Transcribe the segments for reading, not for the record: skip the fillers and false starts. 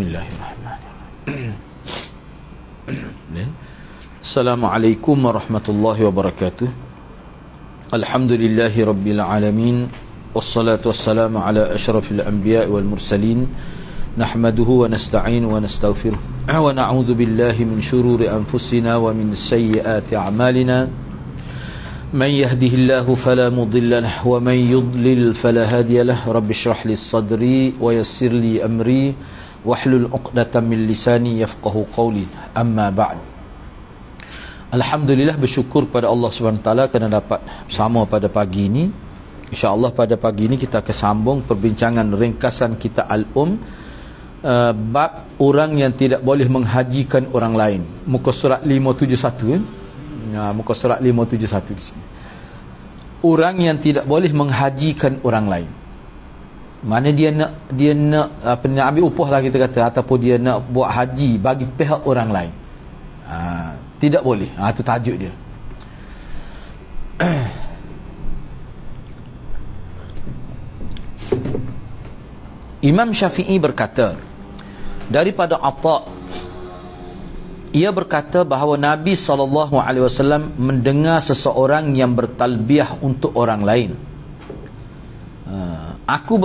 Bismillahirrahmanirrahim. Assalamualaikum warahmatullahi wabarakatuh. Alhamdulillahi rabbil alamin. Wassalatu wassalamu ala asyrafil anbiya wal mursalin. Nahmaduhu wa nasta'in wa nastaghfiruh. Wa na'udzu billahi min shururi anfusina wa min sayyiati a'malina. Man yahdihillahu fala mudilla lahu wa man yudlil fala hadiya lahu. Rabbi shrah li sadri wa yassir li amri wahlul 'uqdatam min lisani yafqahu qawli. Amma ba'd. Alhamdulillah, bersyukur kepada Allah Subhanahu Wa Taala kerana dapat bersama pada pagi ini. InsyaAllah pada pagi ini kita akan sambung perbincangan ringkasan kita bab orang yang tidak boleh menghajikan orang lain. Muka surat 571 muka surat 571 di sini. Orang yang tidak boleh menghajikan orang lain. Mana dia nak nak ambil upah lah kita kata, ataupun dia nak buat haji bagi pihak orang lain. Tidak boleh. Itu tajuk dia. Imam Syafi'i berkata daripada Atha, ia berkata bahawa Nabi SAW mendengar seseorang yang bertalbiah untuk orang lain. Aku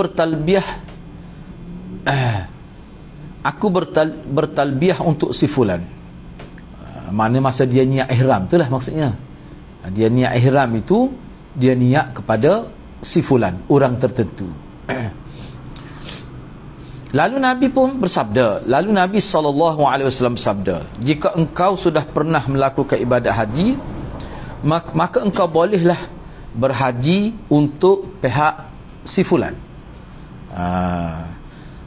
bertalbiah untuk si fulan. Mana masa dia niat ihram, itulah maksudnya. Dia niat ihram itu dia niat kepada si fulan, orang tertentu. Lalu Nabi pun bersabda, lalu Nabi SAW bersabda, jika engkau sudah pernah melakukan ibadat haji, maka engkau bolehlah berhaji untuk pihak si fulan.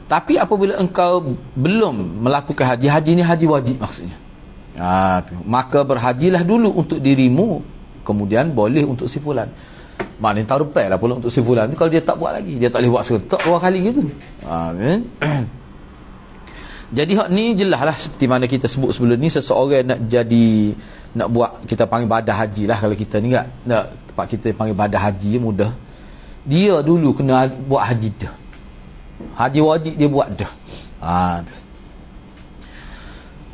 Tapi apabila engkau belum melakukan haji ni haji wajib maksudnya. Maka berhajilah dulu untuk dirimu, kemudian boleh untuk si fulan. Maknanya tak rupai lah pula untuk si fulan ni kalau dia tak buat lagi. Dia tak boleh buat serentak 2 kali gitu. Kan? Jadi hak ni jelas lah, seperti mana kita sebut sebelum ni, seseorang nak buat, kita panggil badah haji lah kalau kita ni, nak tempat kita panggil badah haji mudah. Dia dulu kena buat haji dah. Haji wajib dia buat dah.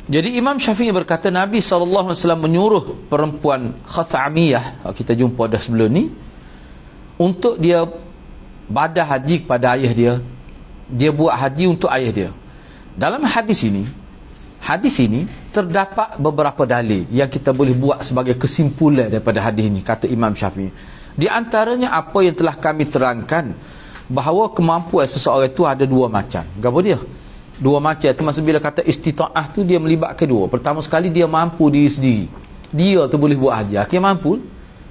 Jadi Imam Syafi'i berkata Nabi SAW menyuruh perempuan Khathamiyah, kita jumpa dah sebelum ni, untuk dia badah haji kepada ayah dia. Dia buat haji untuk ayah dia. Dalam hadis ini terdapat beberapa dalil yang kita boleh buat sebagai kesimpulan daripada hadis ini, kata Imam Syafi'i. Di antaranya apa yang telah kami terangkan, bahawa kemampuan seseorang itu ada 2 macam. Apa dia? 2 macam itu maksud bila kata istita'ah tu dia melibatkan 2. Pertama sekali dia mampu diri sendiri. Dia tu boleh buat haji. Dia mampu.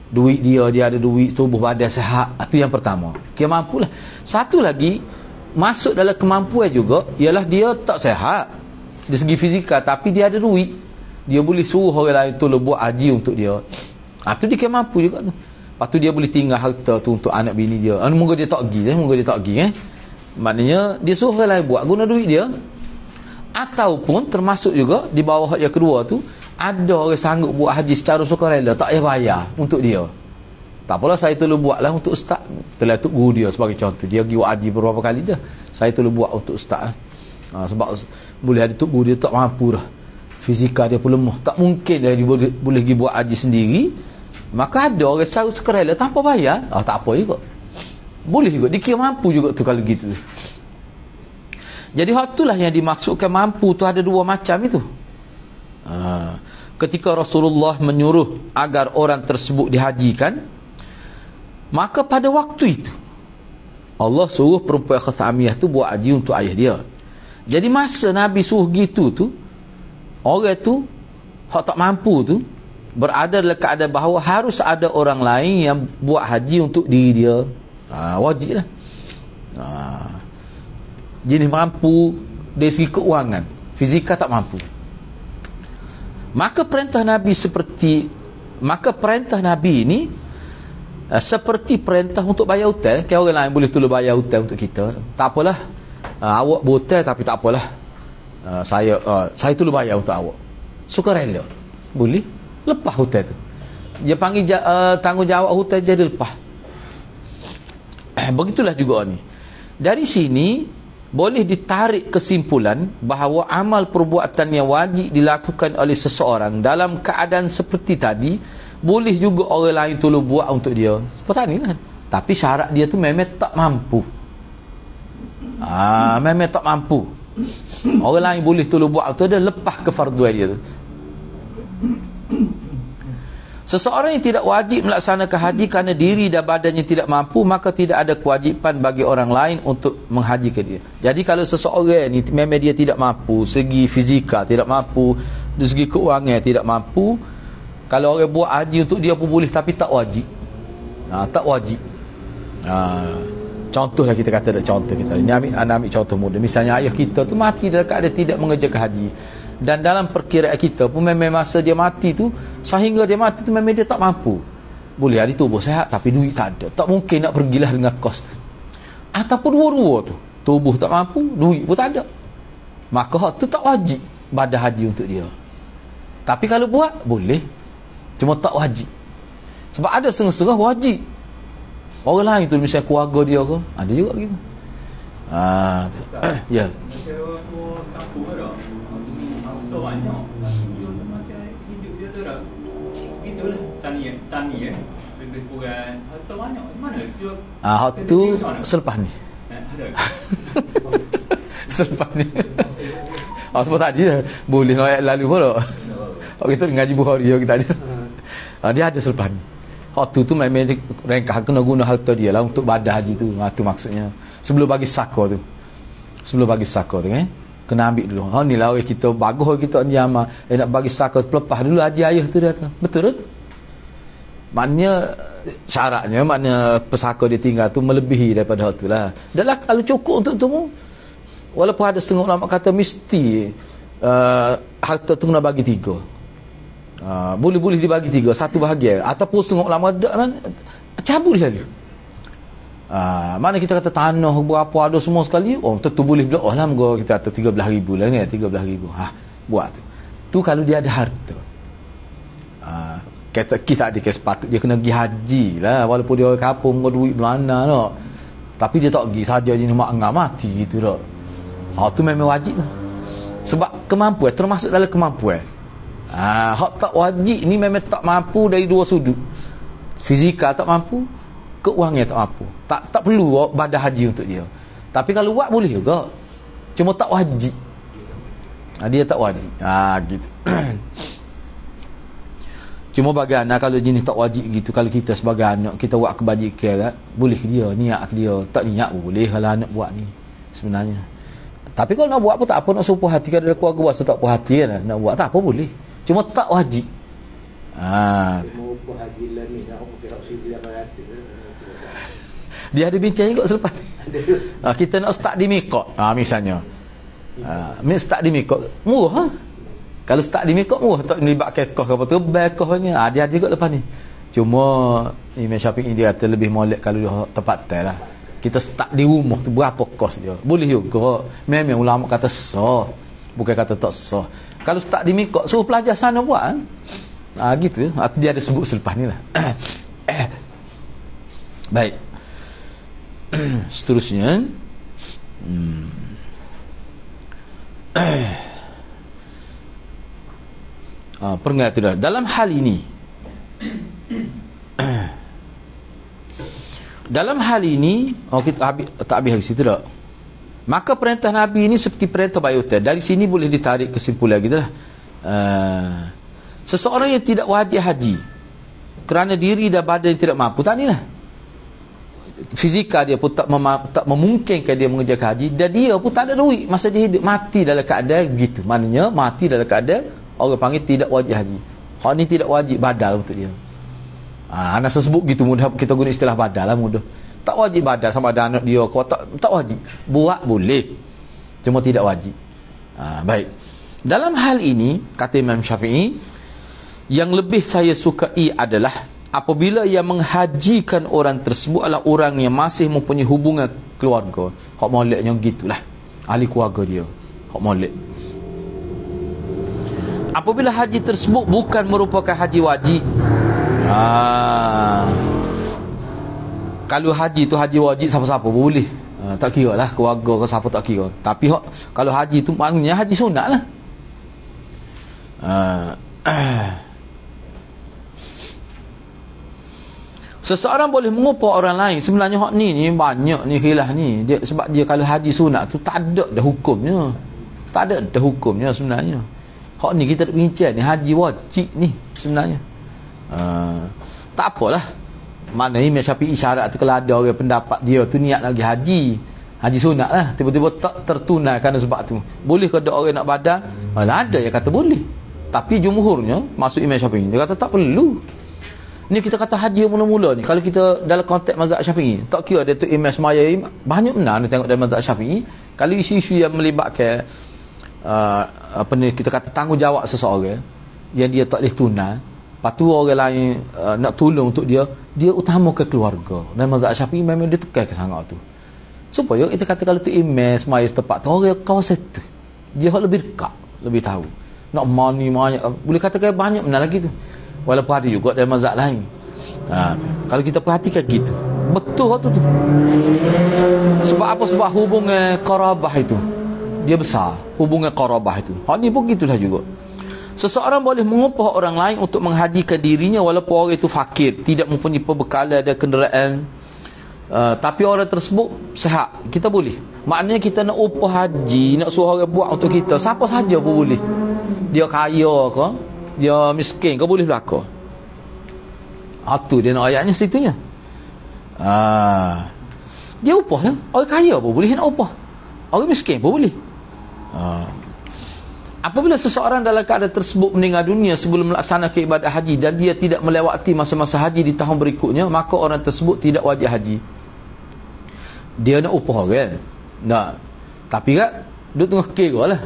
Duit dia ada duit, tubuh badan sihat. Itu yang pertama. Dia mampulah. Satu lagi masuk dalam kemampuan juga ialah dia tak sihat dari segi fizikal, tapi dia ada duit. Dia boleh suruh orang lain tu buat haji untuk dia. Itu dia mampu juga tu. Lepas tu dia boleh tinggal harta tu untuk anak bini dia. Moga dia tak pergi. Maknanya dia suruh orang lain buat guna duit dia. Ataupun termasuk juga di bawah yang kedua tu, ada orang sanggup buat haji secara sukarela, tak payah bayar untuk dia. Tak apalah, saya tolong buatlah untuk ustaz. Telah tu guru dia sebagai contoh. Dia pergi buat haji beberapa kali dah. Saya tolong buat untuk ustaz. Sebab boleh ada tu guru dia tak mampu dah. Fizikal dia pun lemah. Tak mungkin dia boleh pergi buat haji sendiri. Maka ada orang sanggup sukarela tanpa bayar. Tak apa juga. Boleh juga, dikira mampu juga tu kalau gitu. Jadi hal itulah yang dimaksudkan mampu tu ada 2 macam itu. Ketika Rasulullah menyuruh agar orang tersebut dihajikan, maka pada waktu itu Allah suruh perempuan Khathamiyah tu buat haji untuk ayah dia. Jadi masa Nabi suruh gitu tu, orang tu hak tak mampu tu berada dalam keadaan bahawa harus ada orang lain yang buat haji untuk diri dia. Wajib lah. Jenis mampu dari segi keuangan, fizikal tak mampu. Maka perintah Nabi ini seperti perintah untuk bayar hutang. Kan orang lain boleh tolong bayar hutang untuk kita. Tak apalah, awak berhutang tapi tak apalah, saya tolong bayar untuk awak. Sukarela. Boleh lepas hutang tu. Dia panggil tanggungjawab hutang jadi lepas. Begitulah juga ni. Dari sini boleh ditarik kesimpulan bahawa amal perbuatan yang wajib dilakukan oleh seseorang dalam keadaan seperti tadi, boleh juga orang lain tolong buat untuk dia. Seperti ni kan. Tapi syarat dia tu memang tak mampu. Memang tak mampu. Orang lain boleh tolong buat tu, dia lepas kefarduan dia tu. Seseorang yang tidak wajib melaksanakan haji kerana diri dan badannya tidak mampu, maka tidak ada kewajipan bagi orang lain untuk menghajikan dia. Jadi kalau seseorang ni memang dia tidak mampu, segi fizikal tidak mampu, dari segi keuangan tidak mampu, kalau orang buat haji untuk dia pun boleh, tapi tak wajib. Tak wajib. Contohlah kita kata ada contoh kita. Ini ambil contoh mudah. Misalnya ayah kita tu mati dalam keadaan tidak mengerjakan haji. Dan dalam perkiraan kita pun memang masa dia mati tu, sehingga dia mati tu memang dia tak mampu. Boleh hari tubuh sehat tapi duit tak ada. Tak mungkin nak pergilah dengan kos tu. Ataupun dua-dua tu. Tubuh tak mampu, duit pun tak ada. Maka hak tu tak wajib badan haji untuk dia. Tapi kalau buat, boleh. Cuma tak wajib. Sebab ada setengah-setengah wajib. Orang lain tu misalnya keluarga dia ke, ada juga gitu. Ya. Banyak dia macam hidup dia tu dah gitulah, tani lebih kurang harta banyak mana dia tu selepas ni selepas ni sebab tadi boleh nak lalu pula kita ngaji Bukhari kita ada dia ada selepas ni tu memang rengkah kena guna harta dia lah untuk badan haji tu. Tu maksudnya sebelum bagi saka tu kan kena ambil dulu. Ni lah kita bagus kita ni amal. Nak bagi zakat pelepah dulu haji ayah tu dia tu. Betul tak? Maknanya syaratnya maknanya pesaka dia tinggal tu melebihi daripada hal tu lah. Dan lah kalau cukup untuk tu, walaupun ada setengah ulama kata mesti harta tu kena bagi 3. Boleh dibagi 3, 1 bahagian. Ataupun setengah ulama cabul lah dia. Mana kita kata tanah berapa ada semua sekali, tentu boleh belah lah, kita kata 13,000 lah ni, 13,000 buat tu kalau dia ada harta. Kita ada sepatut dia kena pergi haji lah, walaupun dia orang kampung dengan duit belanda tak, tapi dia tak pergi saja jenis mak angah mati gitu tak. Tu memang wajib lah. Sebab kemampuan termasuk dalam kemampuan. Hak tak wajib ni memang tak mampu dari dua sudut. Fizikal tak mampu, keuangan tak mampu. Tak perlu badan haji untuk dia. Tapi kalau buat boleh juga. Cuma tak wajib. Dia tak wajib. Gitu. Cuma bagi anak kalau jenis tak wajib gitu, kalau kita sebagai anak kita buat kebajikan, boleh dia, niat dia. Tak niat boleh kalau anak buat ni sebenarnya. Tapi kalau nak buat pun tak apa, nak suruh puas hati. Kalau ada keluarga buat tak puas hati kan, nak buat tak apa boleh. Cuma tak wajib. Dia ada bincang juga selepas ni. Kita nak start di miqat misalnya. Start di miqat murah. Kalau start di miqat murah, tak melibatkan kos apa tu, kosnya dia ada juga lepas ni. Cuma Imam Syafi'i dia kata lebih molek kalau dia tempat lah. Kita start di rumah tu berapa kos dia. Boleh juga. Memang ulama kata sah, bukan kata tak sah. Kalau start di miqat, suruh pelajar sana buat gitu. Dia ada sebut selepas ni lah. Baik. Seterusnya peringat tu dah. Dalam hal ini kita tak habis situ dah. Maka perintah Nabi ini seperti perintah bayutan. Dari sini boleh ditarik kesimpulan gitu lah. Seseorang yang tidak wajib haji kerana diri dan badan yang tidak mampu, tak ni lah, fizikal dia pun tak memungkinkan dia mengerjakan haji, dan dia pun tak ada duit masa dia hidup, mati dalam keadaan begitu. Maknanya mati dalam keadaan orang panggil tidak wajib haji. Hak ni tidak wajib badal untuk dia. Anak sebut gitu mudah, kita guna istilah badal lah mudah. Tak wajib badal sama ada anak dia kau tak wajib. Buat boleh, cuma tidak wajib. Baik. Dalam hal ini kata Imam Syafi'i, yang lebih saya sukai adalah apabila yang menghajikan orang tersebut adalah orang yang masih mempunyai hubungan keluarga. Hak moleknya gitulah, ahli keluarga dia. Hak molek. Apabila haji tersebut bukan merupakan haji wajib. Kalau haji tu haji wajib siapa-siapa boleh. Tak kira lah keluarga ke siapa, tak kira. Tapi kalau haji tu maknanya haji sunat lah. Seseorang boleh mengupah orang lain. Sebenarnya hak ni banyak ni khilaf ni. Sebab dia kalau haji sunat tu tak ada dah hukumnya. Tak ada dah hukumnya sebenarnya. Hak ni kita nak bincang ni haji wajib ni sebenarnya. Tak apalah. Mana Imam Syafi'i syarat tu kalau ada orang pendapat dia tu niat lagi haji sunat lah, tiba-tiba tak tertunai kerana sebab tu. Boleh ke ada orang nak badan? Ada yang kata boleh. Tapi jumhurnya masuk Imam Syafi'i dia kata tak perlu. Ni kita kata haji mula-mula ni, kalau kita dalam konteks mazhab Syafi'i, tak kira dia tu imam semaya, banyak benar ni tengok dalam mazhab Syafi'i. Kalau isu-isu yang melibatkan apa ni kita kata tanggungjawab seseorang yang dia tak boleh tunai, lepas tu orang lain nak tolong untuk dia utamakan keluarga. Dan mazhab Syafi'i memang dia tekan ke sangat tu. Supaya kita kata kalau tu imam semaya setempat tu, orang kawasan tu dia lebih dekat, lebih tahu. Nak money banyak, boleh katakan banyak benar lagi tu. Walaupun ada juga dalam mazhab lain. Kalau kita perhatikan gitu, betul tu. Sebab apa? Sebab hubungan qarabah itu dia besar. Hubungan qarabah itu. Hak ni pun gitulah juga. Seseorang boleh mengupah orang lain untuk menghajikan dirinya walaupun orang itu fakir, tidak mempunyai perbekalan dan kenderaan. Tapi orang tersebut sehat, kita boleh. Maknanya kita nak upah haji, nak suruh orang buat untuk kita, siapa saja pun boleh. Dia kaya ke, dia miskin, kau boleh berlaku. Tu dia nak ayatnya situnya. Dia upah lah. Orang kaya pun boleh nak upah, orang miskin pun boleh. Apabila seseorang dalam keadaan tersebut meninggal dunia sebelum melaksanakan ibadah haji dan dia tidak melewati masa-masa haji di tahun berikutnya, maka orang tersebut tidak wajib haji. Dia nak upah orang, nak, tapi kan duduk tengah kira lah.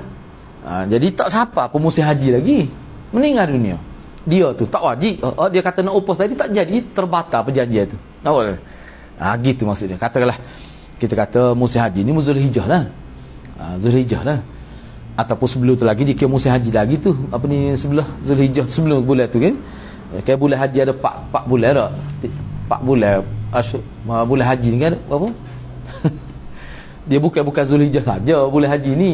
Jadi tak siapa pemusim haji lagi, meninggal dunia, dia tu tak wajib. Dia kata nak upah tadi tak jadi, terbatal perjanjian tu. Nampak tak? Gitu maksudnya. Katakanlah kita kata musim haji ni Zulhijjah lah, Zulhijjah lah, ataupun sebelum tu lagi dikira musim haji lagi tu, apa ni, sebelah Zulhijjah, sebelum bulan tu kan. Kayak bulan haji ada 4 bulan tak? 4 bulan bulan haji ni kan apa? Dia bukan Zulhijjah saja bulan haji ni.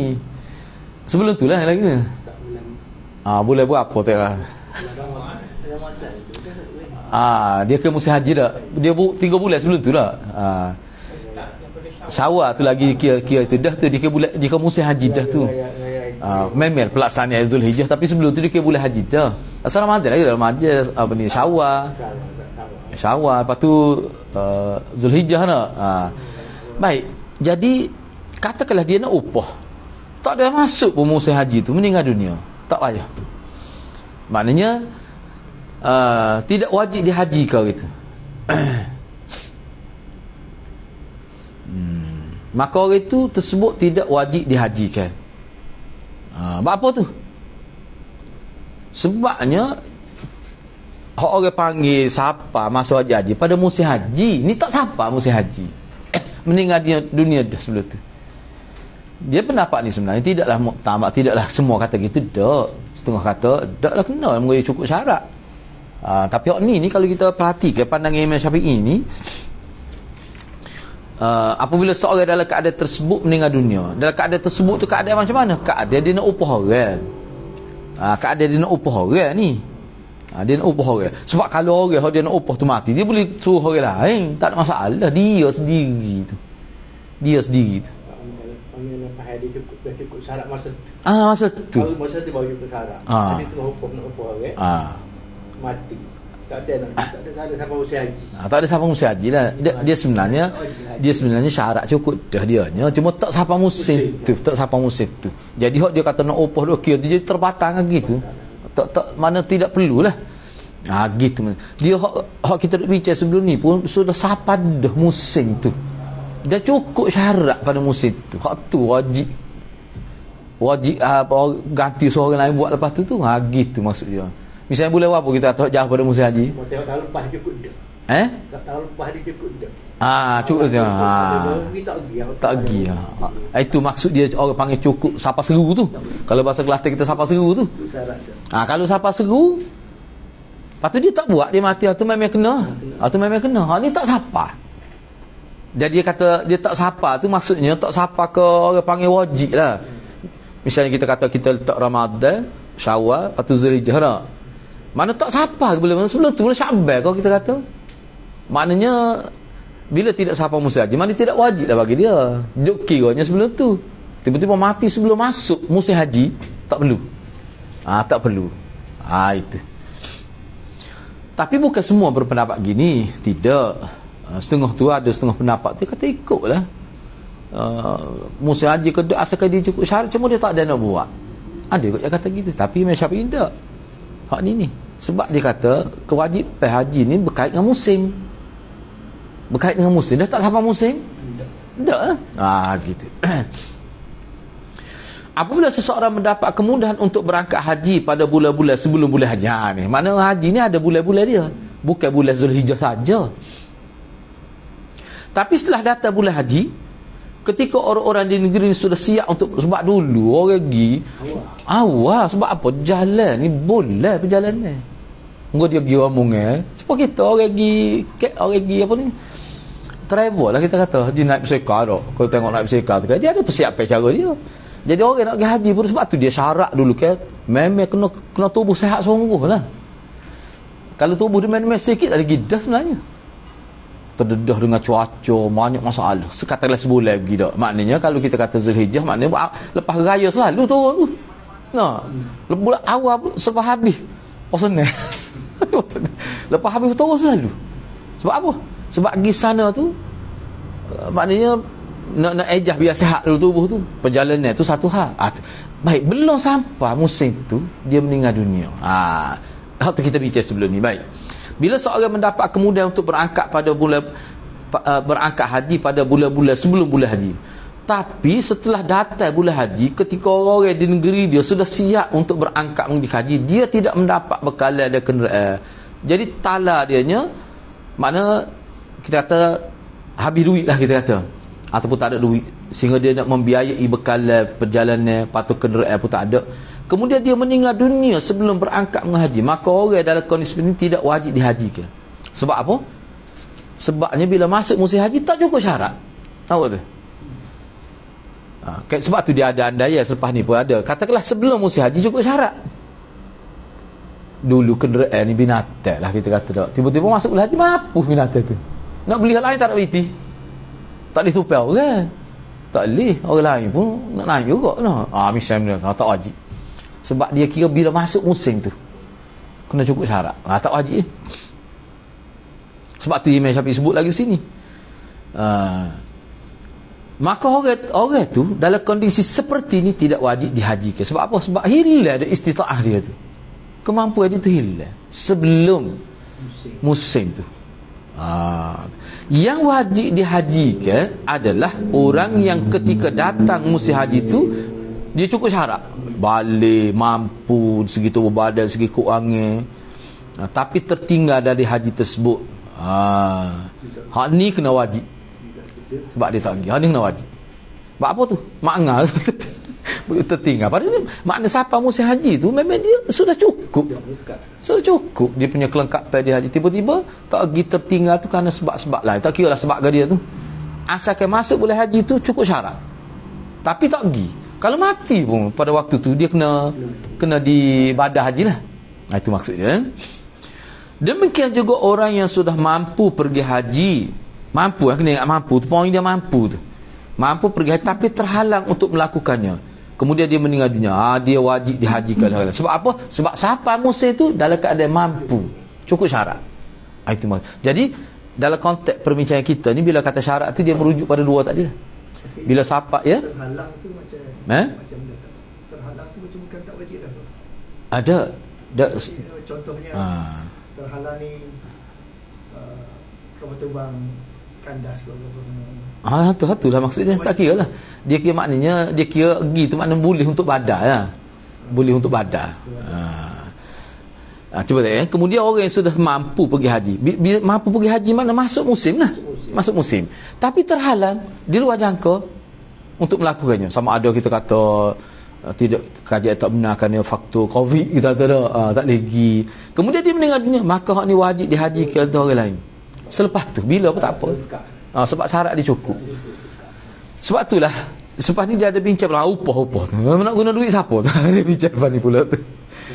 Sebelum tu lah lagi ni. Bulan berapa tak lah? Dia ke musim haji dah. Dia 3 bulan sebelum tu lah. Syawal tu lagi kira itu dah tu dia ke musim haji dah tu. Memang pelaksanaan Zulhijjah, tapi sebelum tu dia ke bulan haji dah. Asal Ramadan lagi dalam haji apa ni, Syawal, lepas tu Zulhijjah nak. Baik. Jadi katakanlah dia nak upah, tak ada masuk pun musim haji tu, meninggal dunia, tak payah. Maknanya tidak wajib dihajikan gitu. Maka orang itu tersebut tidak wajib dihajikan. Apa tu? Sebabnya orang panggil siapa masuk haji pada musim haji ni, tak siapa musim haji, meninggal dunia dah sebelum tu. Dia pendapat ni sebenarnya tidaklah muktamad, tidaklah semua kata gitu dak. Setengah kata daklah kena menguji cukup syarat. Tapi ni kalau kita perhatikan pandangan Imam Syafi'i ni, apabila seorang dalam keadaan tersebut meninggal dunia, dalam keadaan tersebut tu keadaan macam mana? Keadaan dia nak upah orang. Keadaan dia nak upah orang ni. Dia nak upah orang. Sebab kalau orang dia nak upah tu mati, dia boleh suruh orang lain, tak ada masalah. Dia sendiri tu. Dia cukup syarat masa tu. Masa tu. Kalau masa tu baru cukup syarat. Dia tengah upah orang. Mati. Tak ada siapa musim haji. Tak ada siapa musim haji lah. Dia sebenarnya syarat cukup dah dianya, cuma tak siapa musim tu. Jadi hak dia kata nak upah dia kira dia terbatang gitu. Tak mana tidak perlulah. Gitu. Dia hak kita bincang sebelum ni pun sudah siapa dah musim tu. Dah cukup syarat pada musim tu. Hak tu wajib ganti seorang lain buat lepas tu. Gitu maksud dia. Misalnya boleh apa kita tak jauh pada musim haji? Tahun lepas cukup dah. Tahun lepas dia cukup dah. Cukup dah. Tak pergi. Itu maksud dia, orang panggil cukup sapa seru tu. Kalau bahasa Kelantan kita sapa seru tu. Kalau sapa seru, lepas tu dia tak buat, dia mati, itu memang kena. Ni tak sapa. Dan dia kata dia tak sapa tu maksudnya tak sapa ke orang panggil wajib lah. Misalnya kita kata kita letak Ramadan, Syawal, lepas tu Zulhijjah dah. Mana tak sapa ke boleh sebelum tu boleh Syaban kalau kita kata. Maknanya bila tidak sapa musim haji, mana tidak wajib lah bagi dia. Duk kiranya sebelum tu. Tiba-tiba mati sebelum masuk musim haji, tak perlu. Tak perlu. Itu. Tapi bukan semua berpendapat gini. Tidak. Setengah tu ada setengah pendapat dia kata ikutlah. Musim haji kedua asalkan dia cukup syarat, cuma dia tak ada nak buat. Ada kot yang kata gitu. Tapi Imam Syafi'i tak. Hak ni. Sebab dia kata kewajipan haji ni berkait dengan musim. Berkait dengan musim. Dah tak sampai musim? Tak lah. Gitu. Apabila seseorang mendapat kemudahan untuk berangkat haji pada bulan-bulan sebelum bulan haji. Ni. Mana haji ni ada bulan-bulan dia. Bukan bulan Zulhijjah saja. Tapi setelah datang bulan haji, ketika orang-orang di negeri ni sudah siap untuk, sebab dulu orang pergi awal. Sebab apa? Jalan ni boleh perjalanan. Enggak dia pergi omongnya. Sebab kita orang pergi apa ni? Travel lah kita kata. Dia naik berseka tak. Kalau tengok naik berseka tu kan, dia ada persiapan cara dia. Jadi orang nak pergi haji pun sebab tu dia syarat dulu kan. Memang kena tubuh sehat sungguh lah. Kalau tubuh dia main-main sikit tak ada gidah sebenarnya. Terdedah dengan cuaca, banyak masalah. Sekatalah sebulan pergi tak. Maknanya kalau kita kata Zulhijjah, maknanya lepas raya selalu turun tu. Bulan awal sebab habis. Lepas habis turun selalu. Sebab apa? Sebab pergi sana tu maknanya nak ejah biar sihat dulu tubuh tu. Perjalanan tu satu hal. Baik, belum sampai musim tu dia meninggal dunia. Hak tu kita bincang sebelum ni. Baik. Bila seorang mendapat kemudahan untuk berangkat haji pada bulan-bulan sebelum bulan haji. Tapi setelah datang bulan haji, ketika orang di negeri dia sudah siap untuk berangkat pergi haji, dia tidak mendapat bekalan dan kenderaan. Jadi tala dianya, mana kita kata habis duit lah kita kata. Ataupun tak ada duit. Sehingga dia nak membiayai bekalan perjalanan, patut kenderaan pun tak ada. Kemudian dia meninggal dunia sebelum berangkat menghaji. Maka orang dalam kondisi ini tidak wajib dihajikan. Sebab apa? Sebabnya bila masuk musim haji tak cukup syarat. Tahu tu? Sebab tu dia ada andaian selepas ni pun ada. Katakanlah sebelum musim haji cukup syarat. Dulu kenderaan ni binatang lah kita kata tak. Tiba-tiba masuk bulan haji mampus binatang tu. Nak beli hal lain tak nak beriti. Tak boleh tupau kan? Tak boleh. Orang lain pun nak naik juga. Misalnya tak wajib. Sebab dia kira bila masuk musim tu kena cukup syarat. Tak wajib. Sebab tu Imam Syafi'i sebut lagi sini. Maka orang tu dalam kondisi seperti ni tidak wajib dihajikan. Sebab apa? Sebab hilang ada istita'ah dia tu. Kemampuan dia tu hilang sebelum musim tu. Yang wajib dihajikan adalah orang yang ketika datang musim haji tu dia cukup syarat, balik, mampu, segi tubuh badan, segi kewangan, tapi tertinggal dari haji tersebut. Hak ni kena wajib. Sebab dia tak pergi, hak ni kena wajib. Sebab apa tu? Makngal tertinggal. Padahal makna siapa musim haji tu memang dia sudah cukup. Sudah cukup dia punya kelengkapan dia haji. Tiba-tiba tak pergi tertinggal tu kerana sebab-sebab lain. Tak kira lah sebab ke dia tu. Asalkan masuk boleh haji tu cukup syarat. Tapi tak pergi. Kalau mati pun pada waktu tu dia kena dibadah haji lah. Itu maksudnya. Demikian juga orang yang sudah mampu pergi haji. Mampu lah, kena ingat mampu tu. Poin dia mampu tu. Mampu pergi haji tapi terhalang untuk melakukannya. Kemudian dia meninggal dunia. Dia wajib dihajikan. Sebab apa? Sebab siapa musim tu dalam keadaan mampu. Cukup syarat. Itu maksud. Jadi dalam konteks perbincangan kita ni, bila kata syarat tu dia merujuk pada dua tadi lah. Bila siapa ya? Terhalang tu macam terhalang tu macam bukan tak wajib dah. Ada. Contohnya terhalang ni kapal terbang kandas ke apa. Itulah maksudnya. Tak kira lah. Dia kira maknanya, dia kira pergi tu maknanya boleh untuk badan lah. Boleh untuk badan. Cuba tengok. Kemudian orang yang sudah mampu pergi haji. Bila mampu pergi haji mana? Masuk musim lah. Masuk musim. Tapi terhalang di luar jangka untuk melakukannya. Sama ada kita kata tidak, kajian tak benar kerana faktor COVID kita kata tak lagi. Kemudian dia meninggal dunia, maka hak ni wajib dihajikan oleh orang lain. Selepas tu bila apa tak apa. Sebab syarat dia cukup. Sebab itulah selepas ni dia ada bincang pula upah. Nak guna duit siapa tu? Dia bincang lepas ni pula tu.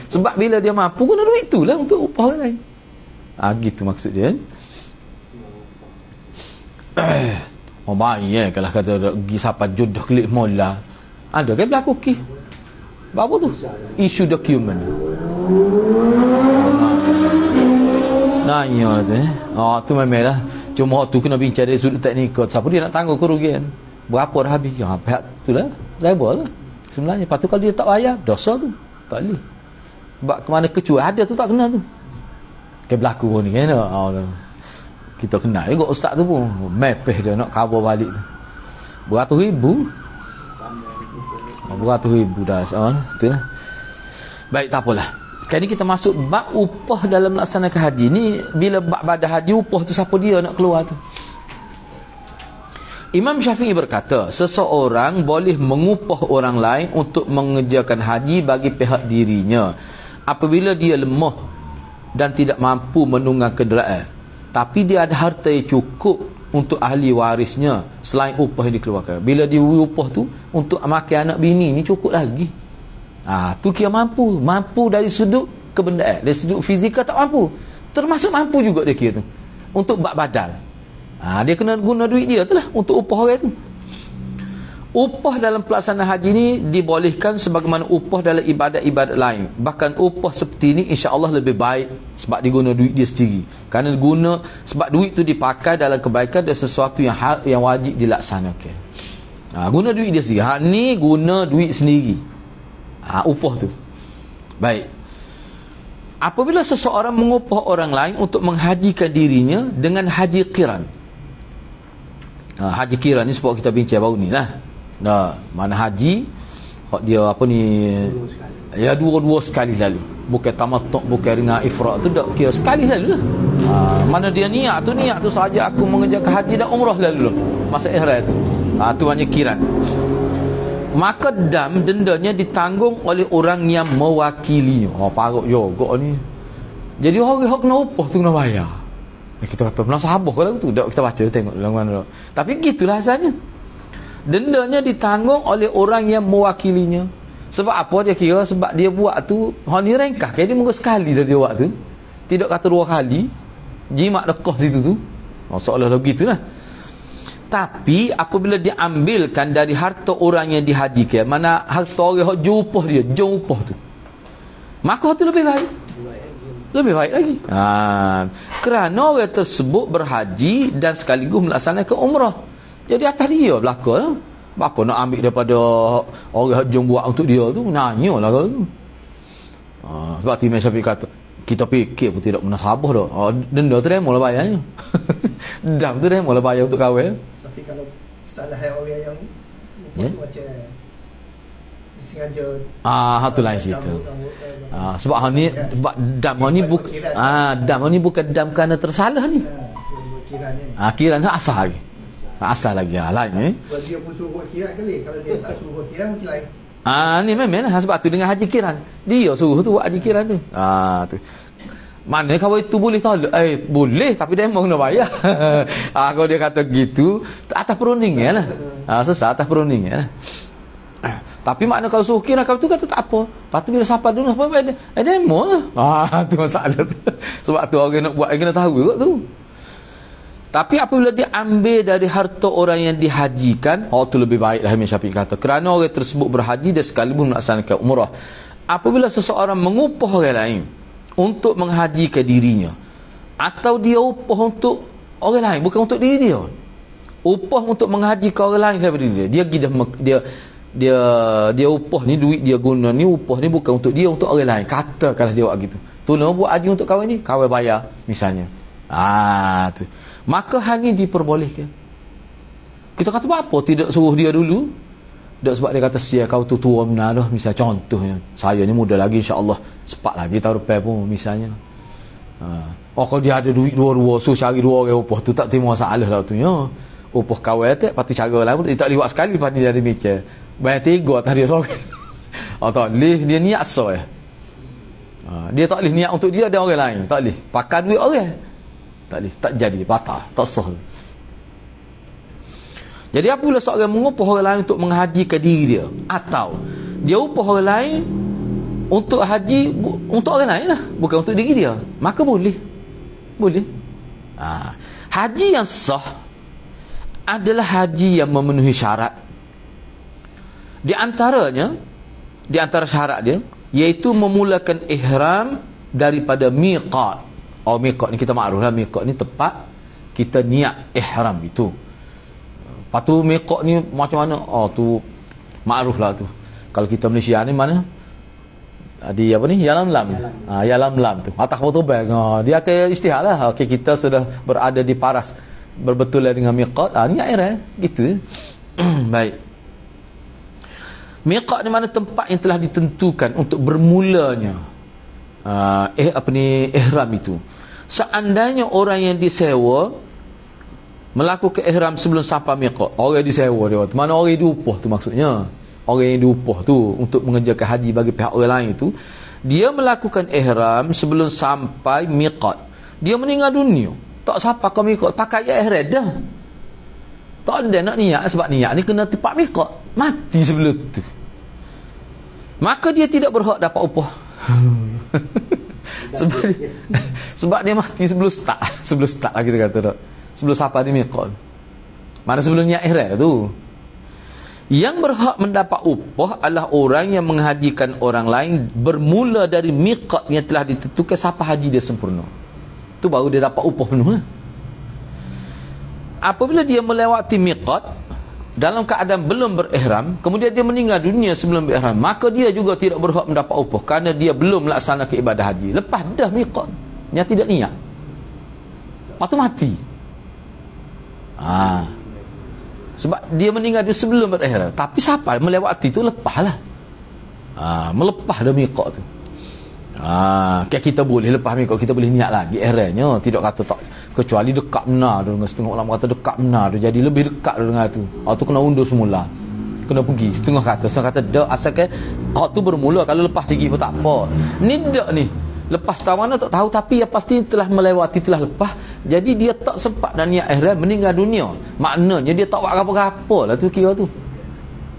Sebab bila dia mampu guna duit tu lah untuk upah orang lain. Gitu maksud dia. Baik kalau kata pergi siapa jodoh klik mola. Ada kan berlaku ki? Apa tu? Isu dokumen. Nanya tu tu memanglah. Cuma tu kena bincang dari sudut teknikal. Siapa dia nak tanggung kerugian? Berapa dah habis? Pihak tu lah. Label lah. Sebenarnya. Lepas tu kalau dia tak bayar, dosa tu. Tak boleh. Sebab kemana kecuali ada tu tak kena tu. Kayak berlaku pun ni kan. Kita kenal juga ustaz tu pun. Mepeh dia nak cover balik tu. Beratus ribu dah. Tu lah. Baik, tak apalah. Kali ni kita masuk bab upah dalam melaksanakan haji. Ni bila bab badan haji, upah tu siapa dia nak keluar tu. Imam Syafi'i berkata, seseorang boleh mengupah orang lain untuk mengerjakan haji bagi pihak dirinya apabila dia lemah dan tidak mampu menunggang kenderaan, tapi dia ada harta yang cukup untuk ahli warisnya selain upah yang dikeluarkan. Bila dia upah tu untuk makan anak bini ni cukup lagi. Tu kira mampu dari sudut kebendaan, dari sudut fizikal tak mampu, termasuk mampu juga dia kira tu untuk bab badal. Dia kena guna duit dia tu lah untuk upah orang tu. Upah dalam pelaksanaan haji ni dibolehkan sebagaimana upah dalam ibadat-ibadat lain. Bahkan upah seperti ni insya-Allah lebih baik sebab diguna duit dia sendiri. Kerana guna sebab duit tu dipakai dalam kebaikan dan sesuatu yang wajib dilaksanakan. Guna duit dia sendiri. Ni guna duit sendiri. Upah tu. Baik. Apabila seseorang mengupah orang lain untuk menghajikan dirinya dengan haji qiran. Haji qiran ni sebab kita bincang baru ni lah. Mana haji dia apa ni, ya dua sekali lalu. Bukan tamattu', bukan dengan ifrad tu, tak kira sekali lalu lah. Mana dia niat tu saja aku mengerjakan haji dan umrah lalu masa ihram tu. Tu hanya qiran. Maka dendanya ditanggung oleh orang yang mewakilinya. Parut juga ni. Jadi orang yang kena upah tu kena bayar. Kita kata sahabah kalau tu tak, kita baca tengok dalam mana. Tapi gitulah asalnya. Dendanya ditanggung oleh orang yang mewakilinya. Sebab apa dia kira? Sebab dia buat tu ni rengkah kan, dia mungkin sekali dah dia buat tu. Tidak kata dua kali. Jimat dekoh situ tu. Seolah-olah begitulah. Tapi apabila diambilkan dari harta orang yang dihajikan, mana harta orang yang jupah dia, jupah tu, maka harta lebih baik. Lebih baik lagi. Kerana orang tersebut berhaji dan sekaligus melaksanakan umrah. Jadi atas dia belakang. Apa nak ambil daripada orang yang buat untuk dia tu? Nanya lah kalau tu. Sebab Imam Syafi'i kata, kita fikir pun tidak munasabah dah. Denda tu remo lah bayarnya. Dam tu remo lah bayar untuk kahwin. Tapi kalau salah orang yang macam sengaja tu lain cerita. Sebab ni dam ni bukan dam kerana tersalah ni. Kiran asal lagi. Asal lagi lain Kalau dia pun suruh kiran kali, kalau dia tak suruh kiran mungkin lain. Ni memang sebab tu dengan haji kiran. Dia suruh tu buat haji kiran tu. Tu. Mana kalau itu boleh tolak? Boleh tapi dia mau kena bayar. Kalau dia kata gitu, atas perundingan lah. Sesat atas perundingan lah. Tapi makna kalau suruh kira kalau tu kata tak apa. Lepas tu bila siapa dulu apa dia? Demo lah. Tu masalah tu. Sebab tu orang nak buat kena tahu juga tu. Tapi apabila dia ambil dari harta orang yang dihajikan, tu lebih baik lah Imam Syafi'i kata. Kerana orang tersebut berhaji dan sekaligus melaksanakan umrah. Apabila seseorang mengupah orang lain untuk menghajikan dirinya, atau dia upah untuk orang lain, bukan untuk diri dia. Upah untuk menghajikan orang lain daripada diri dia. Dia upah ni, duit dia guna ni, upah ni bukan untuk dia, untuk orang lain. Katakanlah dia buat gitu. Tu nak buat haji untuk kawan ni, kawan bayar misalnya. Tu. Maka hal ni diperbolehkan. Kita kata apa tidak suruh dia dulu? Tak, sebab dia kata sia kau tu tua benar dah. Misal contohnya, saya ni muda lagi insya-Allah, sepak lagi tahun depan pun misalnya. Kalau dia ada duit dua-dua, so cari dua orang upah tu tak timbul masalah lah tu nya. Upah kawan tak pati cara lain dia tak liwat sekali lepas ni dia ada mikir. Bayar tiga atas dia seorang. Tak boleh dia niat soal. Dia tak boleh niat untuk dia dan orang lain. Tak boleh. Pakai duit orang. Tak boleh. Tak jadi. Batal. Tak sah. Jadi apabila seorang mengupah orang lain untuk menghajikan diri dia, atau dia upah orang lain untuk haji untuk orang lain lah, bukan untuk diri dia, maka boleh. Haji yang sah adalah haji yang memenuhi syarat. Di antara syarat dia iaitu memulakan ihram daripada miqat. Miqat ni kita maklum lah, miqat ni tempat kita niat ihram itu. Lepas tu miqat ni macam mana? Tu makruf lah tu. Kalau kita Malaysia ni mana? Di apa ni? Yalam-lam. Yalam-lam tu. Atas kapal tobel. Dia akan istihad lah. Okey, kita sudah berada di paras berbetulan dengan miqat. Ni air gitu. Baik. Miqat ni mana tempat yang telah ditentukan untuk bermulanya ihram itu. Seandainya orang yang disewa melakukan ihram sebelum sampai miqat, orang yang disewa dia, mana orang yang diupah tu maksudnya, orang yang diupah tu untuk mengerjakan haji bagi pihak orang lain itu, dia melakukan ihram sebelum sampai miqat, dia meninggal dunia, tak sampai ke miqat, pakai ihram dah, tak ada nak niat, sebab niat ni kena tepat miqat, mati sebelum tu, maka dia tidak berhak dapat upah. sebab dia mati sebelum start lah kita kata tak, sebelum sampai di miqat, mana sebelum niat ihram tu. Yang berhak mendapat upah adalah orang yang menghajikan orang lain bermula dari miqat yang telah ditentukan sampai haji dia sempurna. Tu baru dia dapat upah penuh lah. Apabila dia melewati miqat dalam keadaan belum berihram, kemudian dia meninggal dunia sebelum berihram, maka dia juga tidak berhak mendapat upah kerana dia belum melaksanakan ibadah haji. Lepas dah miqat, yang tidak niat, lepas tu mati. Sebab dia meninggal dia sebelum berihram. Tapi siapa melewati tu lepaslah. Melepah dah miqat tu. Kita boleh lepas miqat, kita boleh niat lagi ihramnya, tidak kata tak, kecuali dekat benar dengan setengah ulama kata dekat benar tu, jadi lebih dekat dengan tu. Tu kena undur semula. Kena pergi setengah kata dak, asalkan tu bermula, kalau lepas sikit pun tak apa. Ni dak ni. Lepas tahu mana tak tahu, tapi yang pasti telah melewati, telah lepas. Jadi dia tak sempat dan niat ihram, meninggal dunia. Maknanya dia tak buat apa-apa lah tu kira tu.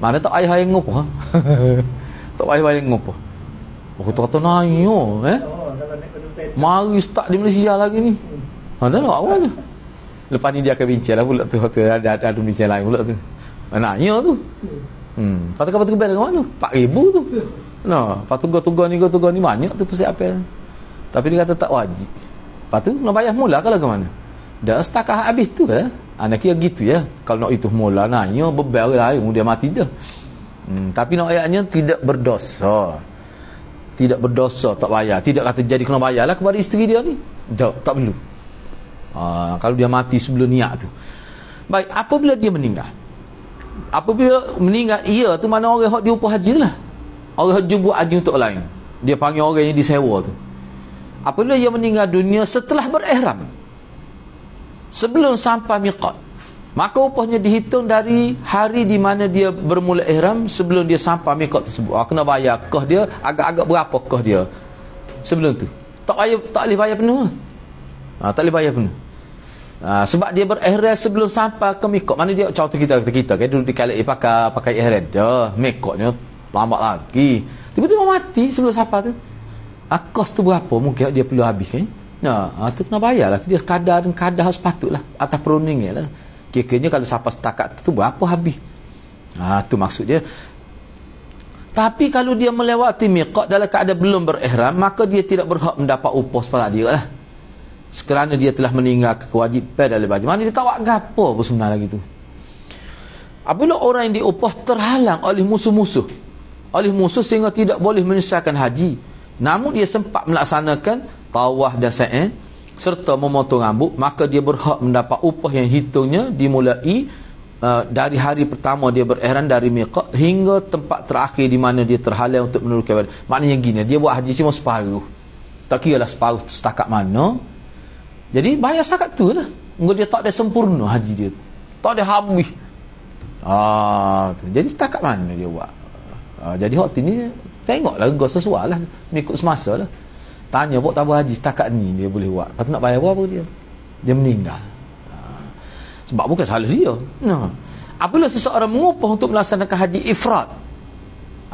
Mana tak ayah yang ngopo. Tak ayah yang ngopo. Kata nanyo mari start di Malaysia lagi ni. Dah nak awal. Lepas ni dia akan bincang lah pula tu. Ada bincang lain pula tu. Nanyo tu. Lepas tu kapal terbel ke mana? 4,000 tu. Lepas tu tugas ni banyak tu persiapan. Tapi dia kata tak wajib. Lepas tu nak bayar mula kalau ke mana? Dah setakat habis tu nak kira gitu ya. Kalau nak itu mula nanya bebel lain dia mati dah. Tapi nak ayatnya tidak berdosa. Tidak berdosa, tak bayar. Tidak kata jadi kena bayarlah kepada isteri dia ni. Tak perlu. Kalau dia mati sebelum niat tu. Baik, apabila dia meninggal. Apabila meninggal, ia tu mana orang hak diupah haji lah. Orang haji buat haji untuk lain. Dia panggil orang yang disewa tu. Apabila dia meninggal dunia setelah berihram, sebelum sampai miqat, maka upahnya dihitung dari hari di mana dia bermula ihram sebelum dia sampai miqat tersebut. Kena bayar kah dia, agak-agak berapa kah dia sebelum tu. Tak boleh bayar penuh. Tak boleh bayar penuh. Sebab dia berihram sebelum sampai ke miqat. Mana dia contoh kita kan dulu di kali pakai ihram dah, miqatnya lambat lagi. Tiba-tiba mati sebelum sampai tu. Kos tu berapa mungkin dia perlu habis kan? Tu kena bayarlah. Dia kadar harus patutlah atas perundingnya lah. Kira-kiranya kalau sampai setakat tu berapa habis. Tu maksud dia. Tapi kalau dia melewati miqat dalam keadaan belum berihram, maka dia tidak berhak mendapat upah sepada dia lah. Kerana dia telah meninggalkan kewajipan dalam baju. Mana dia tak buat apa pun sebenarnya lagi tu. Apabila orang yang diupah terhalang oleh musuh-musuh, sehingga tidak boleh menyelesaikan haji, namun dia sempat melaksanakan tawaf dan sa'i serta memotong rambut, maka dia berhak mendapat upah yang hitungnya dimulai dari hari pertama dia berihram dari miqat hingga tempat terakhir di mana dia terhalang untuk menunaikan ibadah. Maknanya gini, dia buat haji cuma separuh. Tak kiralah separuh tu setakat mana. Jadi bayar setakat tu lah. Dia tak ada sempurna haji dia. Tak ada habis. Jadi setakat mana dia buat. Jadi hak ni tengoklah gua sesuai lah, mengikut semasa lah. Tanya buat tabung haji setakat ni dia boleh buat. Lepas tu nak bayar berapa dia meninggal. Sebab bukan salah dia. apabila seseorang mengupah untuk melaksanakan haji ifrad.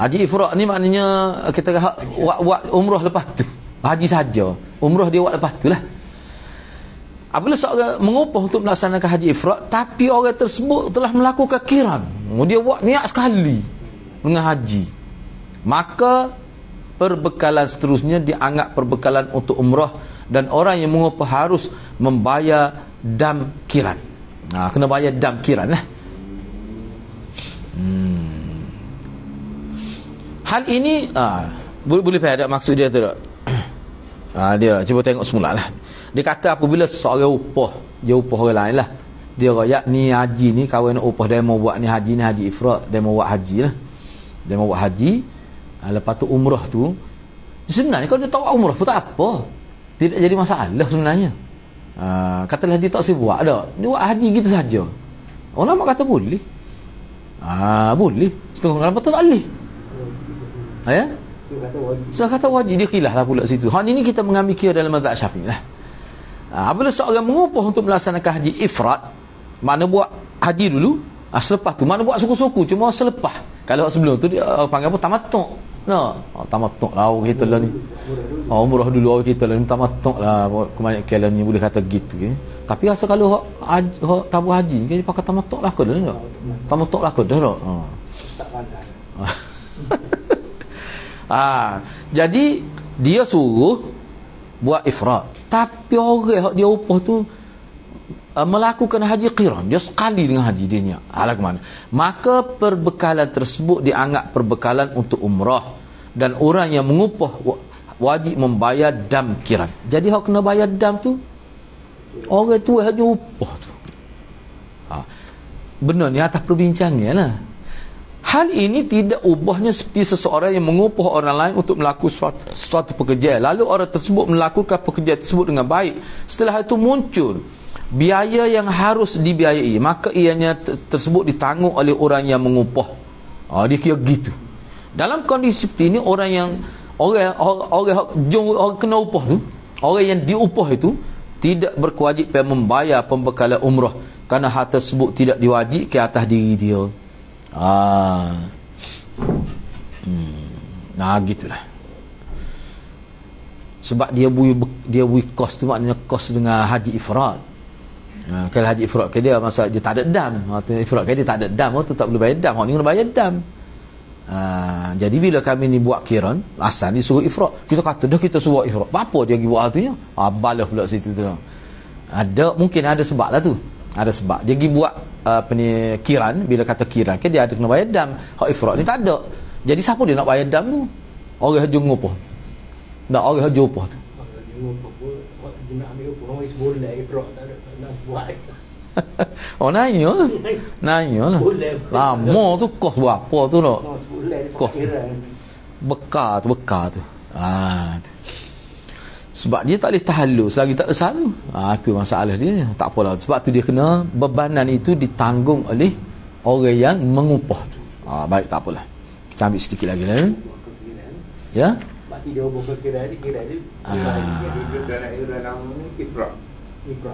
Haji ifrad ni maknanya kita buat umrah lepas tu. Haji saja. Umrah dia buat lepas tu lah. Apabila seorang mengupah untuk melaksanakan haji ifrad, tapi orang tersebut telah melakukan qiran. Dia buat niat sekali dengan haji. Maka perbekalan seterusnya dianggap perbekalan untuk umrah, dan orang yang mengupah harus membayar dam qiran. Kena bayar dam qiran lah. Hal ini boleh ada maksud dia tu tak? Dia cuba tengok semula lah. Dia kata apabila seseorang upah, dia upah orang lain lah. Dia rakyat ni haji ni, kawan nak upah, dia mau buat ni haji ifrad, dia mau buat haji lah. Dia mau buat haji, lepas tu umrah tu, sebenarnya kalau dia tak buat umrah pun tak apa, tidak jadi masalah sebenarnya. Katalah dia tak sibuk buat dah, dia buat haji gitu saja. Orang nak kata boleh. Boleh. Setengah orang betul tak boleh. Ya? Saya kata wajib, dia khilaf lah pula situ. Hal ini kita mengambil kira dalam mazhab Syafi'i lah. Apabila seorang mengupah untuk melaksanakan haji ifrad, mana buat haji dulu, selepas tu mana buat suku-suku, cuma selepas. Kalau sebelum tu dia panggil apa, tamattu'. Tamattu' lah orang kita lah ni. Umrah dulu orang kita lah ni, tamattu' lah kebanyakan ni boleh kata gitu. Tapi rasa kalau tabu haji, dia pakai tamattu' lah ke dah tak? Tamattu' lah ke dah tak? Tak pandai. Jadi dia suruh buat ifrad, tapi orang dia upah tu melakukan haji qiran, dia sekali dengan haji dia ni. Ke mana? Maka perbekalan tersebut dianggap perbekalan untuk umrah, dan orang yang mengupah wajib membayar dam qiran. Jadi hak kena bayar dam tu orang tu haji upah tu. Benar ni atas perbincangan lah. Hal ini tidak ubahnya seperti seseorang yang mengupah orang lain untuk melakukan suatu pekerjaan, lalu orang tersebut melakukan pekerjaan tersebut dengan baik. Setelah itu muncul biaya yang harus dibiayai, maka ianya tersebut ditanggung oleh orang yang mengupah. Dia kira gitu. Dalam kondisi seperti ini, orang kena upah tu, orang yang diupah itu tidak berkewajipan membayar pembekalan umrah, kerana hal tersebut tidak diwajibkan atas diri dia. Gitulah. Sebab dia bui kos tu, maknanya kos dengan haji ifrad. Kalau haji ifrad ke dia masa dia tak ada dam, ifrad ke dia tak ada dam, tu tak boleh bayar dam, ni kena bayar dam. Jadi bila kami ni buat qiran, asal ni suruh ifrad, kita kata dah kita suruh ifrad, apa dia pergi buat hal tu nya? Balah pula situ tu. Mungkin ada sebab lah tu. Ada sebab dia pergi buat qiran. Bila kata qiran ke dia ada kena bayar dam. Hak ifrad ni tak ada. Jadi siapa dia nak bayar dam tu? Orang haji ngupah. Tak, orang haji upah tu. Dia nak ambil upah orang sebulan ifrad tak ada nak buat. Nanya lah. Lama tu kos berapa tu tak? Kos bekar tu. Sebab dia tak boleh tahallul selagi tak ada salu. Tu masalah dia. Tak apalah. Sebab tu dia kena bebanan itu ditanggung oleh orang yang mengupah tu. Baik, tak apalah. Kita ambil sedikit lagi lah. Ya? Berarti dia buka kira dia.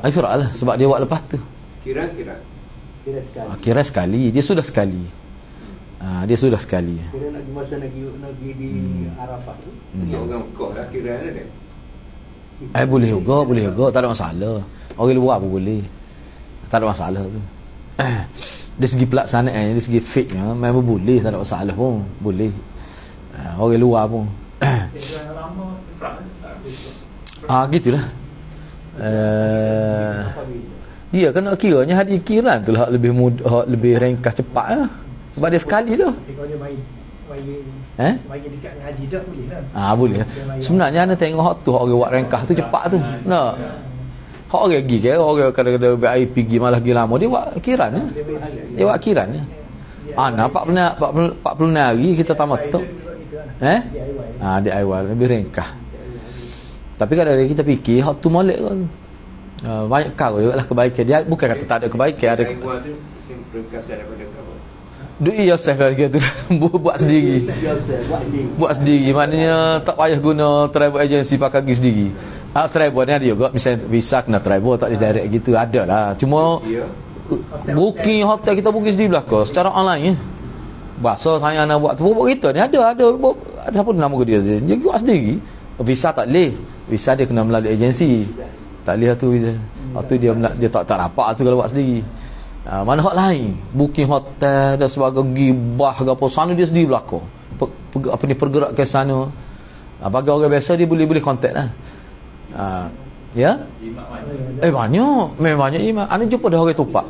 Ifrad lah. Sebab dia buat lepas tu. Kira sekali. Dia sudah sekali. Kira nak masa nak pergi di Arafah tu. Orang Mekah dah kira dia. Boleh juga, tak ada masalah. Orang luar pun boleh, tak ada masalah tu. Dari segi pelaksanaan, dari segi fake-nya memang boleh, tak ada masalah pun, boleh. Orang luar pun gitulah. Dia kena kiranya haji qiran tu lah lebih mudah, lebih ringkas cepat lah. Sebab dia sekali tu. Bagi dekat dengan haji dah boleh lah. Boleh. Sebenarnya anda tengok hak tu, orang buat ringkas tu cepat tu. Hak orang pergi ke, orang kadang-kadang BIP pergi malah pergi lama, dia buat qiran ya. Dia buat qiran ya. Nampak 40 hari kita tamat tu. DIY lebih ringkas. Tapi kadang-kadang kita fikir hak tu molek kan. Banyak kau juga lah kebaikan dia. Bukan kata tak ada kebaikan, ada ringkasan daripada kau. Duit Yosef lah kata buat sendiri. Buat sendiri maknanya tak payah guna travel agency, pakai pergi sendiri. Travel ni ada juga, misalnya visa kena travel, tak ada direct gitu, ada lah. Cuma booking hotel kita booking sendiri belakang secara online ya. Bahasa saya nak buat tu buat kita ni ada siapa nama dia dia buat sendiri. Visa tak boleh, visa dia kena melalui agensi, tak boleh tu visa. Waktu dia tak dapat tu kalau buat sendiri. Mana hak lain booking hotel dan sebagainya, gibah ke apa sana dia sendiri belakang pergerak ke sana. Bagi orang biasa dia boleh kontak lah. Ya? Banyak. Memang banyak iman. Anda jumpa dah orang tupak.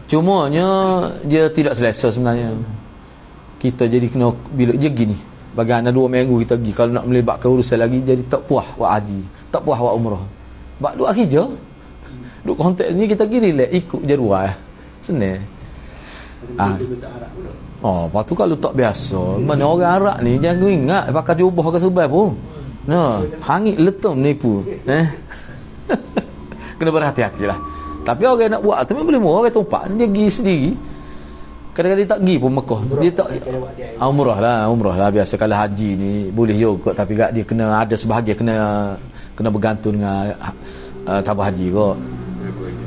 Cumanya dia tidak selesa sebenarnya. Kita jadi kena bila je gini. Bagi anda 2 minggu kita pergi. Kalau nak melibatkan urusan lagi jadi tak puas buat haji, tak puas buat umrah. Bak duk kerja. Duk kontak ni kita pergi relax ikut jadual. Senang. Lepas tu kalau tak biasa, mana orang Arab ni jangan ingat bakal diubah ke sebab pun. Hangit letum nipu. Kena berhati-hatilah. Tapi orang nak buat tu memang boleh orang tumpak dia pergi sendiri. Kadang-kadang dia tak pergi pun Mekah. Dia tak umrah lah biasa. Kalau haji ni boleh juga tapi dia kena ada sebahagian kena bergantung dengan tabah haji kot.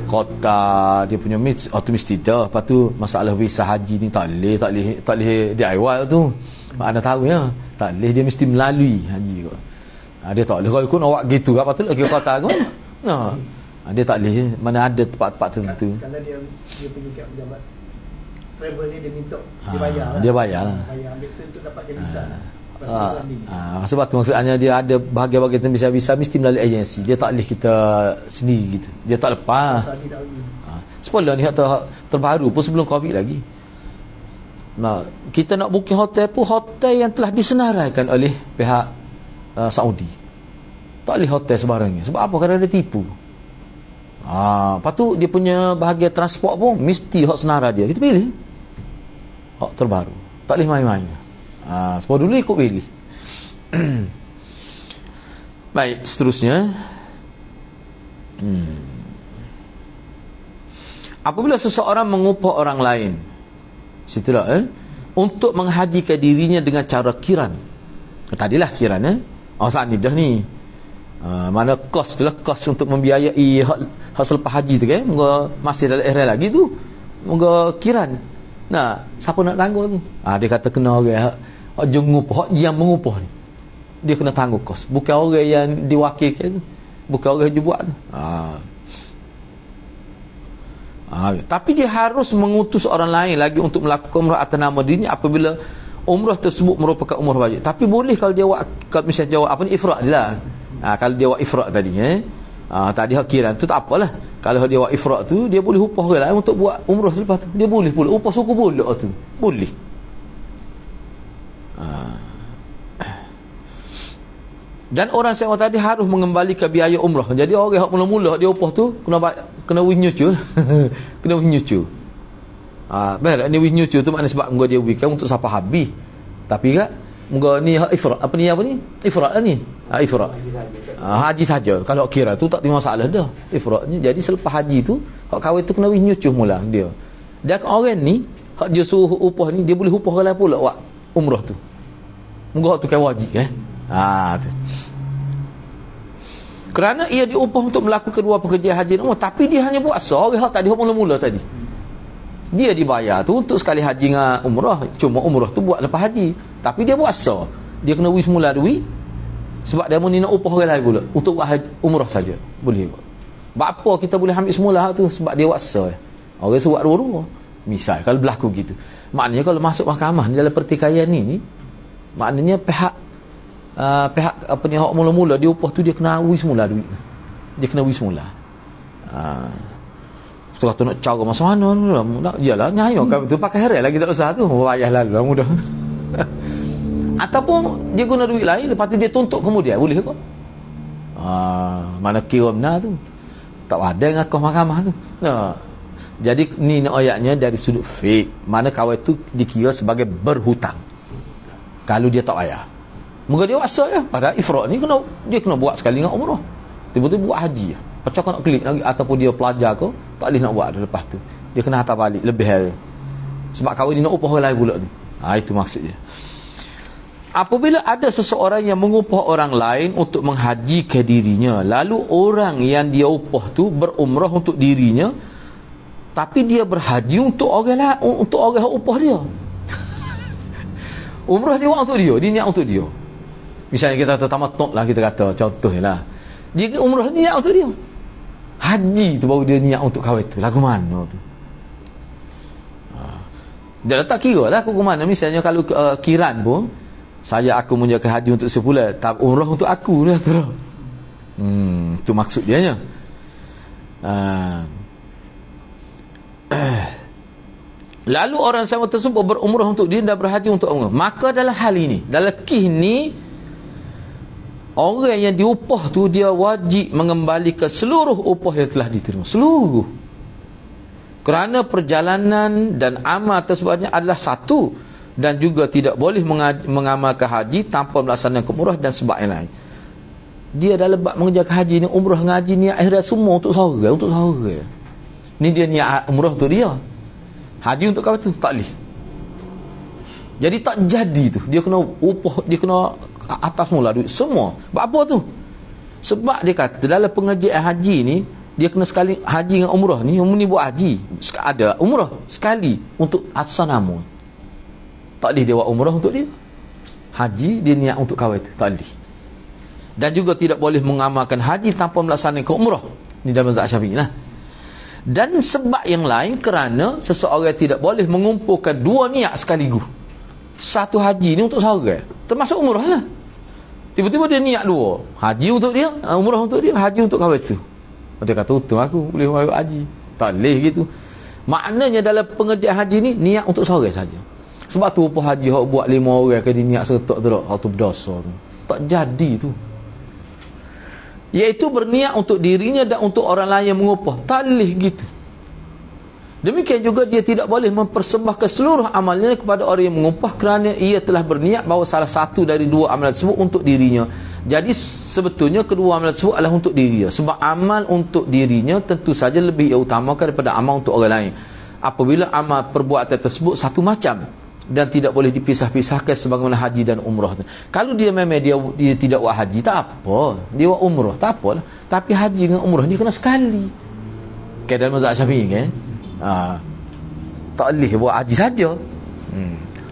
Kota dia punya mesti dah. Lepas tu masalah visa haji ni tak boleh dia awal tu. Anda tahu ya, tak boleh, dia mesti melalui haji kot. Dia tak boleh kalau ikut awak gitu kat patut lagi kota kot. Dia tak boleh, mana ada tempat-tempat tertentu. Kalau dia pergi kat pejabat travel ni dia minta dia bayar lah. Dia bayar lah. Bayar ambil tu untuk dapat dia visa. Sebab tu maksudnya dia ada bahagian-bahagian visa mesti melalui agensi. Dia tak boleh kita sendiri gitu. Dia tak lepas. Sepuluh ni terbaru pun sebelum Covid lagi. Kita nak booking hotel pun hotel yang telah disenaraikan oleh pihak Saudi. Tak boleh hotel sebarangnya. Sebab apa? Kerana dia tipu. Lepas tu dia punya bahagian transport pun mesti hak senarai dia. Kita pilih hak terbaru. Tak boleh main-main. Sebab dulu ikut pilih. Baik, seterusnya. Apabila seseorang mengupah orang lain untuk menghajikan dirinya dengan cara kiran. Tadilah kiran saat ni dah ni. Mana kos tu lah, kos untuk membiayai hak selepas haji tu kan. Moga masih dalam ihram lagi tu. Moga kiran. Siapa nak tanggung tu? Dia kata kena orang hak yang mengupah ni. Dia kena tanggung kos. Bukan orang yang diwakilkan tu. Bukan orang yang buat tu. Tapi dia harus mengutus orang lain lagi untuk melakukan umrah atas nama dirinya apabila umrah tersebut merupakan umrah wajib. Tapi boleh kalau dia buat, kalau misalnya jawab ifrad dia lah. Kalau dia buat ifrad tadi tadi hak kiran tu tak apalah. Kalau dia buat ifrad tu dia boleh upah orang lain untuk buat umrah selepas tu. Dia boleh pula upah suku boleh tu. Boleh. Dan orang sewa tadi harus mengembalikan biaya umrah. Jadi orang yang mula-mula dia upah tu kena wis nyucul. Kena wis nyucul. Baik ni wis nyucul tu maknanya sebab engkau dia wikan untuk siapa habis. Tapi kan engkau ni ifrad apa ni ifrad lah ni. Ifrad. Haji saja. Kalau kira tu tak ada masalah dah. Ifradnya. Jadi selepas haji tu hak kahwin tu kena wis nyucuh mula dia. Dan orang ni hak dia suruh upah ni dia boleh upah orang lain pula buat umrah tu. Mungkin hak tu kan wajib tu. Kerana ia diupah untuk melakukan dua pekerjaan haji tapi dia hanya buat orang hak tadi hak mula-mula tadi. Dia dibayar tu untuk sekali haji dengan umrah. Cuma umrah tu buat lepas haji. Tapi dia buat dia kena wis mula duit. Sebab dia ni nak upah orang lain pula untuk buat umrah saja. Boleh kot. Sebab apa kita boleh ambil semula hak tu? Sebab dia buat orang suruh buat dua-dua. Misal kalau berlaku gitu. Maknanya kalau masuk mahkamah dalam pertikaian ni maknanya pihak apa ni hak mula-mula dia upah tu dia kena wis mula duit. Dia kena wis mula. Tu kata nak cara macam mana nak iyalah nyayo kan tu pakai hari lagi tak usah tu payah lalu mudah. Ataupun dia guna duit lain lepas tu dia tuntut kemudian boleh ke? Mana kiram tu tak ada dengan mahkamah tu. Jadi ni ayatnya dari sudut fiqh mana kawan tu dikira sebagai berhutang kalau dia tak bayar. Moga dia asal pada ifrad ni dia kena buat sekali dengan umrah. Tiba-tiba buat haji macam kau nak klik lagi ataupun dia pelajar kau tak boleh nak buat lepas tu. Dia kena hantar balik lebih hari. Sebab kawan ni nak upah orang lain pula ni. Itu maksudnya. Apabila ada seseorang yang mengupah orang lain untuk menghajikan dirinya, lalu orang yang dia upah tu berumrah untuk dirinya, Tapi dia berhaji untuk orang lah, untuk orang upah dia. Umrah dia buat untuk dia, dia niat untuk dia. Misalnya kita tamattu lah, kita kata contohnya lah. Dia umrah ni niat untuk dia. Haji tu baru dia niat untuk kawin tu. Lagu mana tu? Dia tak kira lah aku ke mana. Misalnya kalau kiran pun, aku menjaga haji untuk sebulan, tak umrah untuk aku lah tu. Tu maksud dia nya. Lalu orang sama tersebut berumrah untuk dia dan berhaji untuk umrah. Maka dalam hal ini, dalam kih ni, orang yang diupah tu dia wajib mengembalikan seluruh upah yang telah diterima. Seluruh. Kerana perjalanan dan amal tersebutnya adalah satu, dan juga tidak boleh mengamalkan haji tanpa melaksanakan umrah dan sebab yang lain. Dia dalam bab mengerjakan haji ni, umrah ngaji ni akhirat semua untuk sahaja. Ni dia niat umrah untuk dia. Haji untuk kau tu tak boleh. Jadi tak jadi tu. Dia kena upah, dia kena atas mula duit semua. Sebab apa tu? Sebab dia kata dalam pengerjaan haji ni, dia kena sekali haji dengan umrah ni. Umrah ni buat haji, ada umrah sekali untuk asal nama. Tak boleh dia buat umrah untuk dia. Haji dia niat untuk kawin tu, tak boleh. Dan juga tidak boleh mengamalkan haji tanpa melaksanakan umrah. Ni dalam mazhab Syafi'i lah. Dan sebab yang lain kerana seseorang tidak boleh mengumpulkan dua niat sekaligus. Satu haji ni untuk seorang, termasuk umrah lah. Tiba-tiba dia niat dua, haji untuk dia, umrah untuk dia, haji untuk kawan tu. Dia kata untung aku boleh buat haji. Tak boleh gitu. Maknanya dalam pengerjaan haji ni niat untuk seorang saja. Sebab tu upah haji hok buat 5 orang ke dia niat serta tu dak, tu berdosa tu. Tak jadi tu. Iaitu berniat untuk dirinya dan untuk orang lain yang mengupah. Tak boleh gitu. Demikian juga dia tidak boleh mempersembahkan seluruh amalnya kepada orang yang mengupah kerana ia telah berniat bahawa salah satu dari dua amalan tersebut untuk dirinya. Jadi sebetulnya kedua amalan tersebut adalah untuk dirinya. Sebab amal untuk dirinya tentu saja lebih utamakan daripada amal untuk orang lain. Apabila amal perbuatan tersebut satu macam dan tidak boleh dipisah-pisahkan sebagaimana haji dan umrah. Kalau dia memang dia tidak buat haji, tak apa. Dia buat umrah, tak apalah. Tapi haji dengan umrah dia kena sekali. Kayak dalam mazhab Syafi'i kan? Tak boleh buat haji saja.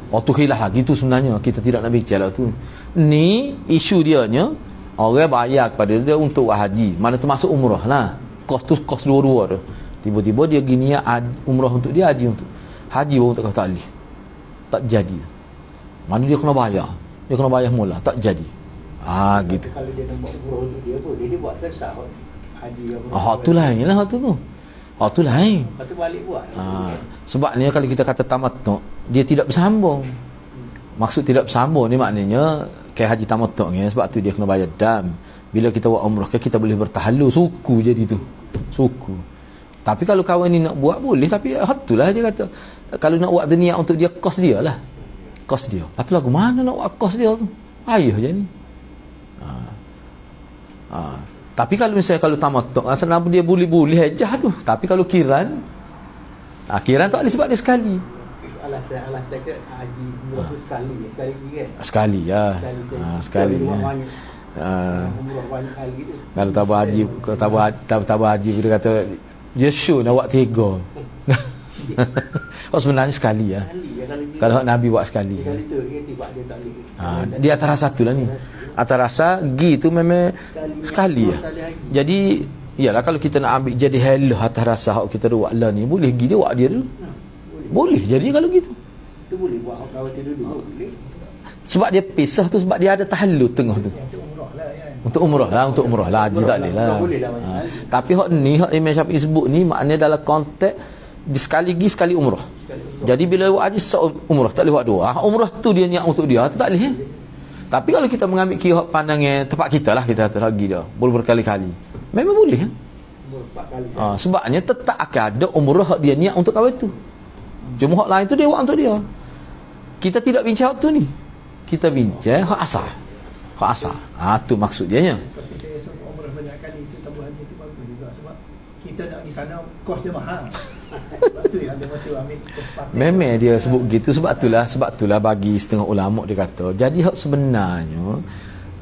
Waktu khilaf lagi tu sebenarnya kita tidak nak bicara tu. Ni isu dia nya orang bayar kepada dia untuk buat haji. Mana termasuk umrah lah. Kos tu kos dua-dua tu. Tiba-tiba dia gini umrah untuk dia, haji untuk. Haji baru tak boleh. Tak jadi. Mana dia kena bayar. Dia kena bayar mula. Tak jadi. Gitu. Kalau dia nak buat umrah untuk dia pun, dia buat kesah haji apa. Tu lain lah tu. Tu lain. Lepas tu balik buat. Sebabnya kalau kita kata tamattu, dia tidak bersambung. Maksud tidak bersambung ni maknanya kayak haji tamattu ni, sebab tu dia kena bayar dam. Bila kita buat umrah kita boleh bertahallul, suku jadi tu. Suku. Tapi kalau kawan ni nak buat boleh, tapi itulah dia kata. Kalau nak buat niat untuk dia, kos dia lah. Kos dia. Tapi lagu mana nak buat kos dia tu? Ayah je ni. Tapi kalau misalnya kalau tamattu, asal nama dia boleh-boleh aja tu. Tapi kalau kiran, kiran tak boleh sebab dia sekali. Alas dekat haji umrah tu sekali kan? Sekali ya. Sekali ya. Umrah banyak kali gitu. Kalau tabah haji dia kata dia show nak buat 3. Sebenarnya sekali ya. Kalau Nabi buat sekali. Sekali tu tiba dia tak boleh. Dia atas rasa tu lah ni. Atas rasa tu memang sekali ya. Jadi iyalah kalau kita nak ambil jadi halah atas rasa kita buat lah ni, boleh dia buat dia dulu. Boleh jadi kalau gitu. Tu boleh buat kalau dia dulu boleh. Sebab dia pisah tu sebab dia ada tahallul tengah tu. Untuk umrah lah, haji tak boleh lah. Tapi hak ni hak Imam Syafi'i sebut ni maknanya dalam konteks sekali umrah. Jadi bila buat haji umrah tak boleh buat dua. Umrah tu dia niat untuk dia, tu tak boleh. Tapi kalau kita mengambil kira pandangnya tempat kita lah, kita lagi dia boleh berkali-kali. Memang boleh kan? Sebabnya tetap akan ada umrah dia niat untuk kawan tu. Cuma hak lain tu dia buat untuk dia. Kita tidak bincang hak tu ni. Kita bincang hak asal. Hak asal. Tu maksud dia nya. Tapi saya sebut umrah banyak kali itu tabung haji tu bagus juga sebab kita nak di sana kos dia mahal. Sebab tu ada masa ambil kesempatan. Memang dia sebut gitu sebab itulah bagi setengah ulama dia kata. Jadi hak sebenarnya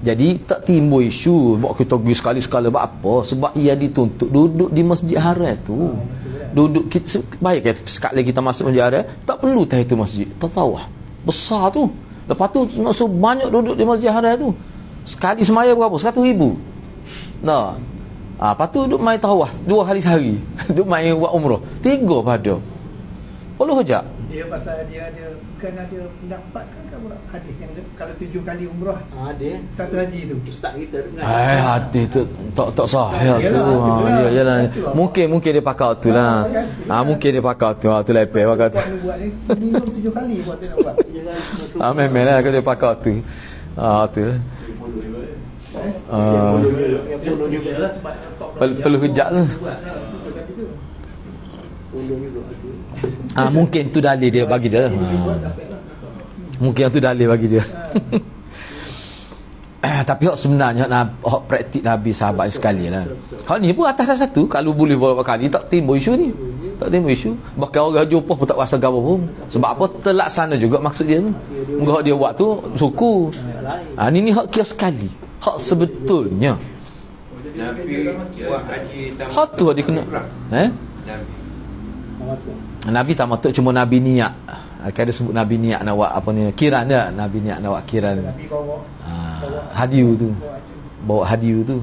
Jadi tak timbul isu bawa kita pergi sekali-sekala buat apa? Sebab ia dituntut duduk di Masjid Haram tu. Duduk kita, baik kan sekali kita masuk Masjid Haram, tak perlu tahiyatul masjid. Tatawah. Besar tu. Lepas tu nak suruh banyak duduk di Masjid Haram tu. Sekali semaya berapa? 100,000. Nah. Lepas tu duduk main tawaf 2 kali sehari. Duduk main buat umrah 3 pada. Perlu hujak. Dia pasal dia ada, bukan ada pendapat kan kamu hadis yang kalau 7 kali umrah ada satu haji tu. Ustaz kita dengar. Hadis tu tak sahih tu. Yalah. Mungkin dia pakai tu lah. Mungkin dia pakai tu. Tu lepeh pakai tu. Buat ni minimum 7 kali buat dia nak buat. Memang lah kalau dia pakai tu. Tu. Perlu hujak tu. Mungkin tu dalil dia bagi dia. Mungkin tu dalil bagi dia. Tapi hak sebenarnya hak praktik Nabi sahabat sekali lah. Hak ni pun atas satu. Kalau boleh beberapa kali tak timbul isu ni. Tak timbul isu. Bahkan orang jumpa pun tak rasa gapo pun. Sebab apa? Terlaksana juga maksud dia tu. Moga dia buat tu suku. Ni hak kira sekali. Hak sebetulnya. Nabi buat haji tamattu. Hak tu dia kena. Nabi tamattu cuma Nabi niat. Ada sebut Nabi niat nak buat apa ni? Kiran dah. Nabi niat nak buat kiran. Nabi bawa Hadiu tu. Bawa hadiu tu.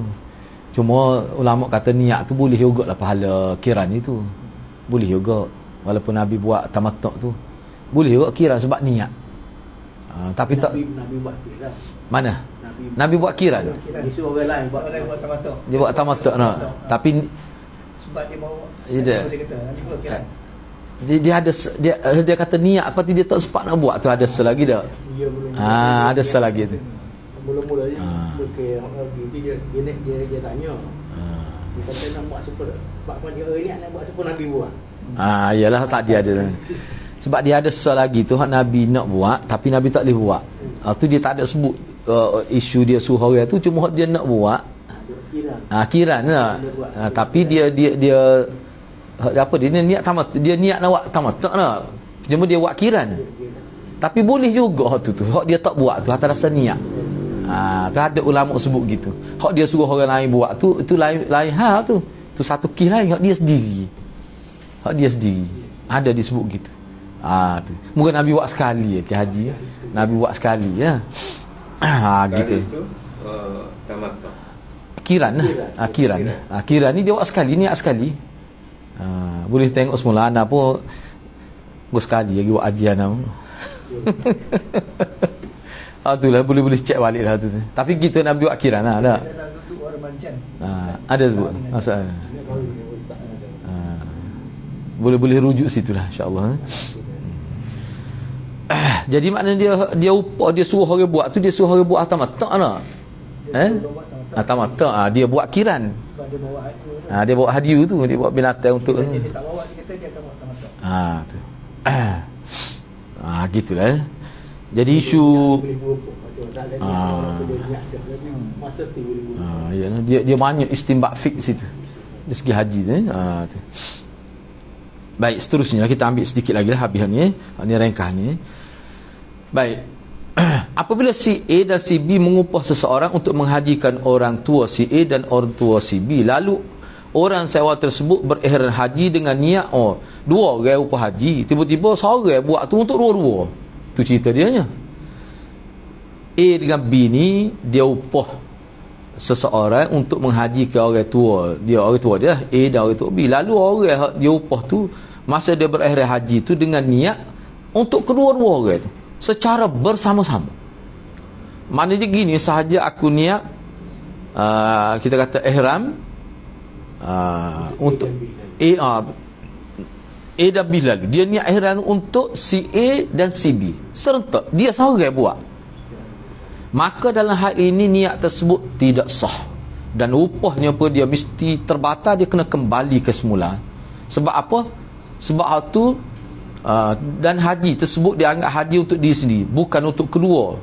Cuma ulama kata niat tu boleh juga lah pahala kiran itu. Boleh juga. Walaupun Nabi buat tamattu tu. Boleh juga kiran sebab niat. Tapi tak Nabi buat kiran. mana? Nabi buat kiran. Dia suruh orang lain buat tamattu. Dia buat tamattu nah. Tapi sebab dia bawa dia kata Nabi buat kiran. Dia ada dia kata niat apa dia tak sempat nak buat tu ada selagi dah. Ada selagi tu. Mula-mula dia dia tanya. Dia kata nak buat super apa dia ni nak buat super Nabi buat. Iyalah tadi ada. Sebab dia ada selagi tu hak Nabi nak buat tapi Nabi tak boleh buat. Tu dia tak ada sebut isu dia suruh orang tu cuma hak dia nak buat. Kiran lah. Tapi dia apa dia niat tamat, dia niat nak buat tamat tak nak. Cuma dia buat kiran. Tapi boleh juga hak tu hak dia tak buat tu atas dasar niat. Tu ada ulama sebut gitu. Hak dia suruh orang lain buat tu itu lain hal tu. Tu satu kes lain hak dia sendiri. Hak dia sendiri. Ada disebut gitu. Tu. Mungkin Nabi buat sekali ke haji. Nabi buat sekali ya. Gitu. Itu tamattu. Kiran lah. Kiran. Kiran ni dia buat sekali, niat sekali. Boleh tengok semula anak pun gua sekali lagi buat haji anak. Itulah boleh cek balik lah tu. Tapi kita Nabi buat kiran lah ada. Ada sebut. Masalah. Boleh rujuk situlah insya-Allah. Jadi maknanya dia upah dia suruh orang buat tu dia suruh orang buat tamattu nak. Tamattu dia buat kiran. Dia bawa hadiu tu, dia bawa binatang untuk dia tak bawa dia kata dia akan buat tamattu. Tu. Gitulah. Jadi isu masa tu dia banyak istinbat fiqh situ. Dari segi haji tu. Baik, seterusnya kita ambil sedikit lagi lah habis ni. Ni ringkas ni. Baik. Apabila si A dan si B mengupah seseorang untuk menghajikan orang tua si A dan orang tua si B, lalu orang sewa tersebut berihram haji dengan niat dua orang upah haji, tiba-tiba seorang buat tu untuk dua-dua. Tu cerita dia nya. A dengan B ni dia upah seseorang untuk menghajikan orang tua dia A dan orang tua B. Lalu orang dia upah tu masa dia berihram haji tu dengan niat untuk kedua-dua orang tu secara bersama-sama. Maknanya gini, sahaja aku niat kita kata ihram untuk A dan B lalu dia niat ihram untuk si A dan si B serentak dia seorang buat, maka dalam hal ini niat tersebut tidak sah dan upahnya pun dia mesti terbatal, dia kena kembali ke semula. Sebab apa? Sebab hal tu dan haji tersebut dianggap haji untuk diri sendiri, bukan untuk kedua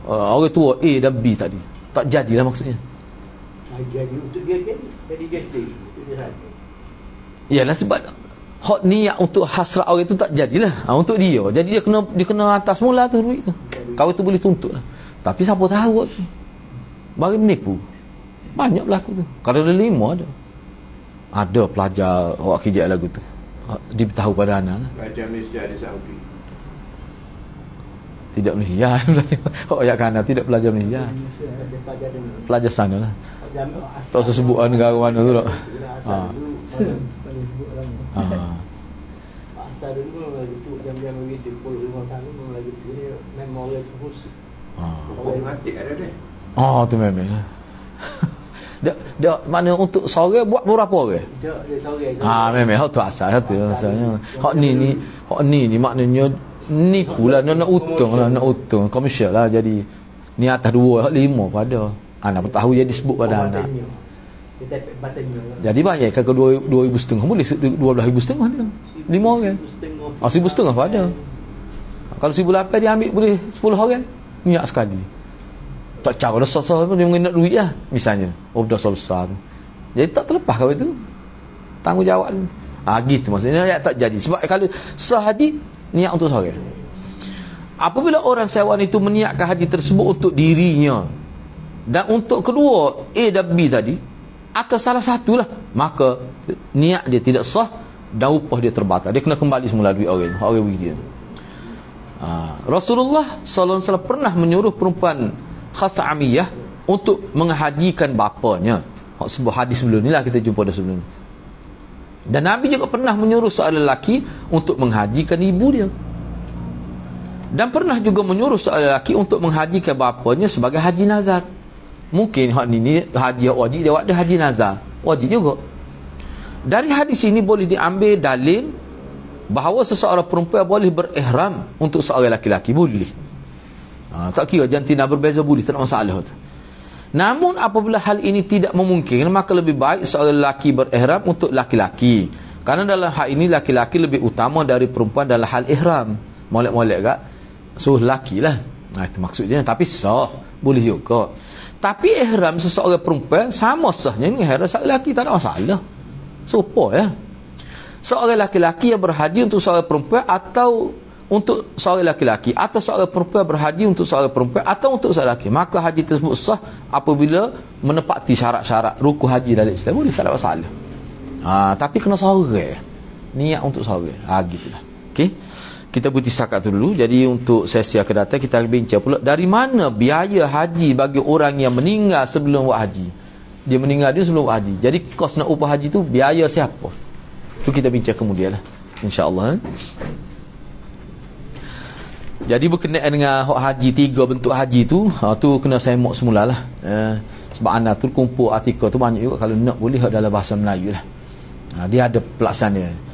orang tua A dan B tadi. Tak jadilah maksudnya. Jadi untuk dia jadi dia sendiri. Yalah sebab hak niat untuk hasrat orang itu tak jadilah. Untuk dia. Jadi dia kena atas mula tu duit tu. Kau tu boleh tuntut lah. Tapi siapa tahu tu. bagi menipu. Banyak berlaku tu. Kalau ada 5 ada pelajar awak kijak lagu tu diberitahu pada anak lah. Pelajar Malaysia di Saudi. Tidak Malaysia. Awak ayat kanan tidak pelajar Malaysia. Pelajar sana lah. Tak usah sebut negara mana tu tak. Asal dulu lagi tu jam-jam begitu 10 tahun lagi tu dia memang orang terus. Orang mati ada deh. Tu memang. Dia mana untuk sore buat berapa orang? Dia sore. Memang tu asal tu asalnya. Hak ni maknanya ni pula nak untung komersial lah. Jadi ni atas 2 hak 5 pada anak tahu jadi sebut pada anak. Jadi banyak kan 2,500 boleh 12,500 dia 5 orang 1,500 pada. Kalau 1,800 dia ambil boleh 10 orang minyak sekali. Tak cara dosa-dosa pun dia nak duit lah misalnya dosa besar tu. Jadi tak terlepas kau itu tanggungjawab tu. Gitu maksudnya tak jadi. Sebab kalau sehaji niat untuk seorang, apabila orang sewan itu meniatkan haji tersebut untuk dirinya dan untuk kedua A dan B tadi atau salah satulah, maka niat dia tidak sah dan upah dia terbatal. Dia kena kembali semula duit orang bagi dia. Rasulullah sallallahu alaihi wasallam pernah menyuruh perempuan Khas'amiyah untuk menghajikan bapanya. Sebuah hadis sebelum ni lah kita jumpa dah sebelum ni. Dan Nabi juga pernah menyuruh seorang lelaki untuk menghajikan ibu dia. Dan pernah juga menyuruh seorang lelaki untuk menghajikan bapanya sebagai haji nazar. Mungkin hak ni haji wajib dia ada haji nazar. Wajib juga. Dari hadis ini boleh diambil dalil bahawa seseorang perempuan boleh berihram untuk seorang lelaki-lelaki. Boleh. Tak kira jantina berbeza boleh, tak ada masalah tu. Namun apabila hal ini tidak memungkinkan, maka lebih baik seorang lelaki berihram untuk laki-laki. Karena dalam hal ini laki-laki lebih utama dari perempuan dalam hal ihram. Molek-molek kat suruh lelaki lah. Itu maksudnya. Tapi sah, boleh juga. Tapi ihram seseorang perempuan sama sahnya dengan ihram seorang lelaki, tak ada masalah. Supaya ya. Seorang laki-laki yang berhaji untuk seorang perempuan atau untuk seorang laki-laki atau seorang perempuan berhaji untuk seorang perempuan atau untuk seorang lelaki, maka haji tersebut sah apabila menepati syarat-syarat rukun haji dalam Islam. Boleh, tak ada masalah. Tapi kena seorang niat untuk seorang. Gitulah. Okey. Kita berhenti setakat dulu. Jadi untuk sesi akan datang kita bincang pula dari mana biaya haji bagi orang yang meninggal sebelum buat haji. Dia meninggal dia sebelum buat haji. Jadi kos nak upah haji tu biaya siapa? Tu kita bincang kemudian lah. InsyaAllah. Jadi berkenaan dengan haji 3 bentuk haji tu, tu kena semak semulalah. Sebab anak tu kumpul artikel tu banyak juga, kalau nak boleh dalam bahasa Melayu lah. Dia ada pelaksanaan.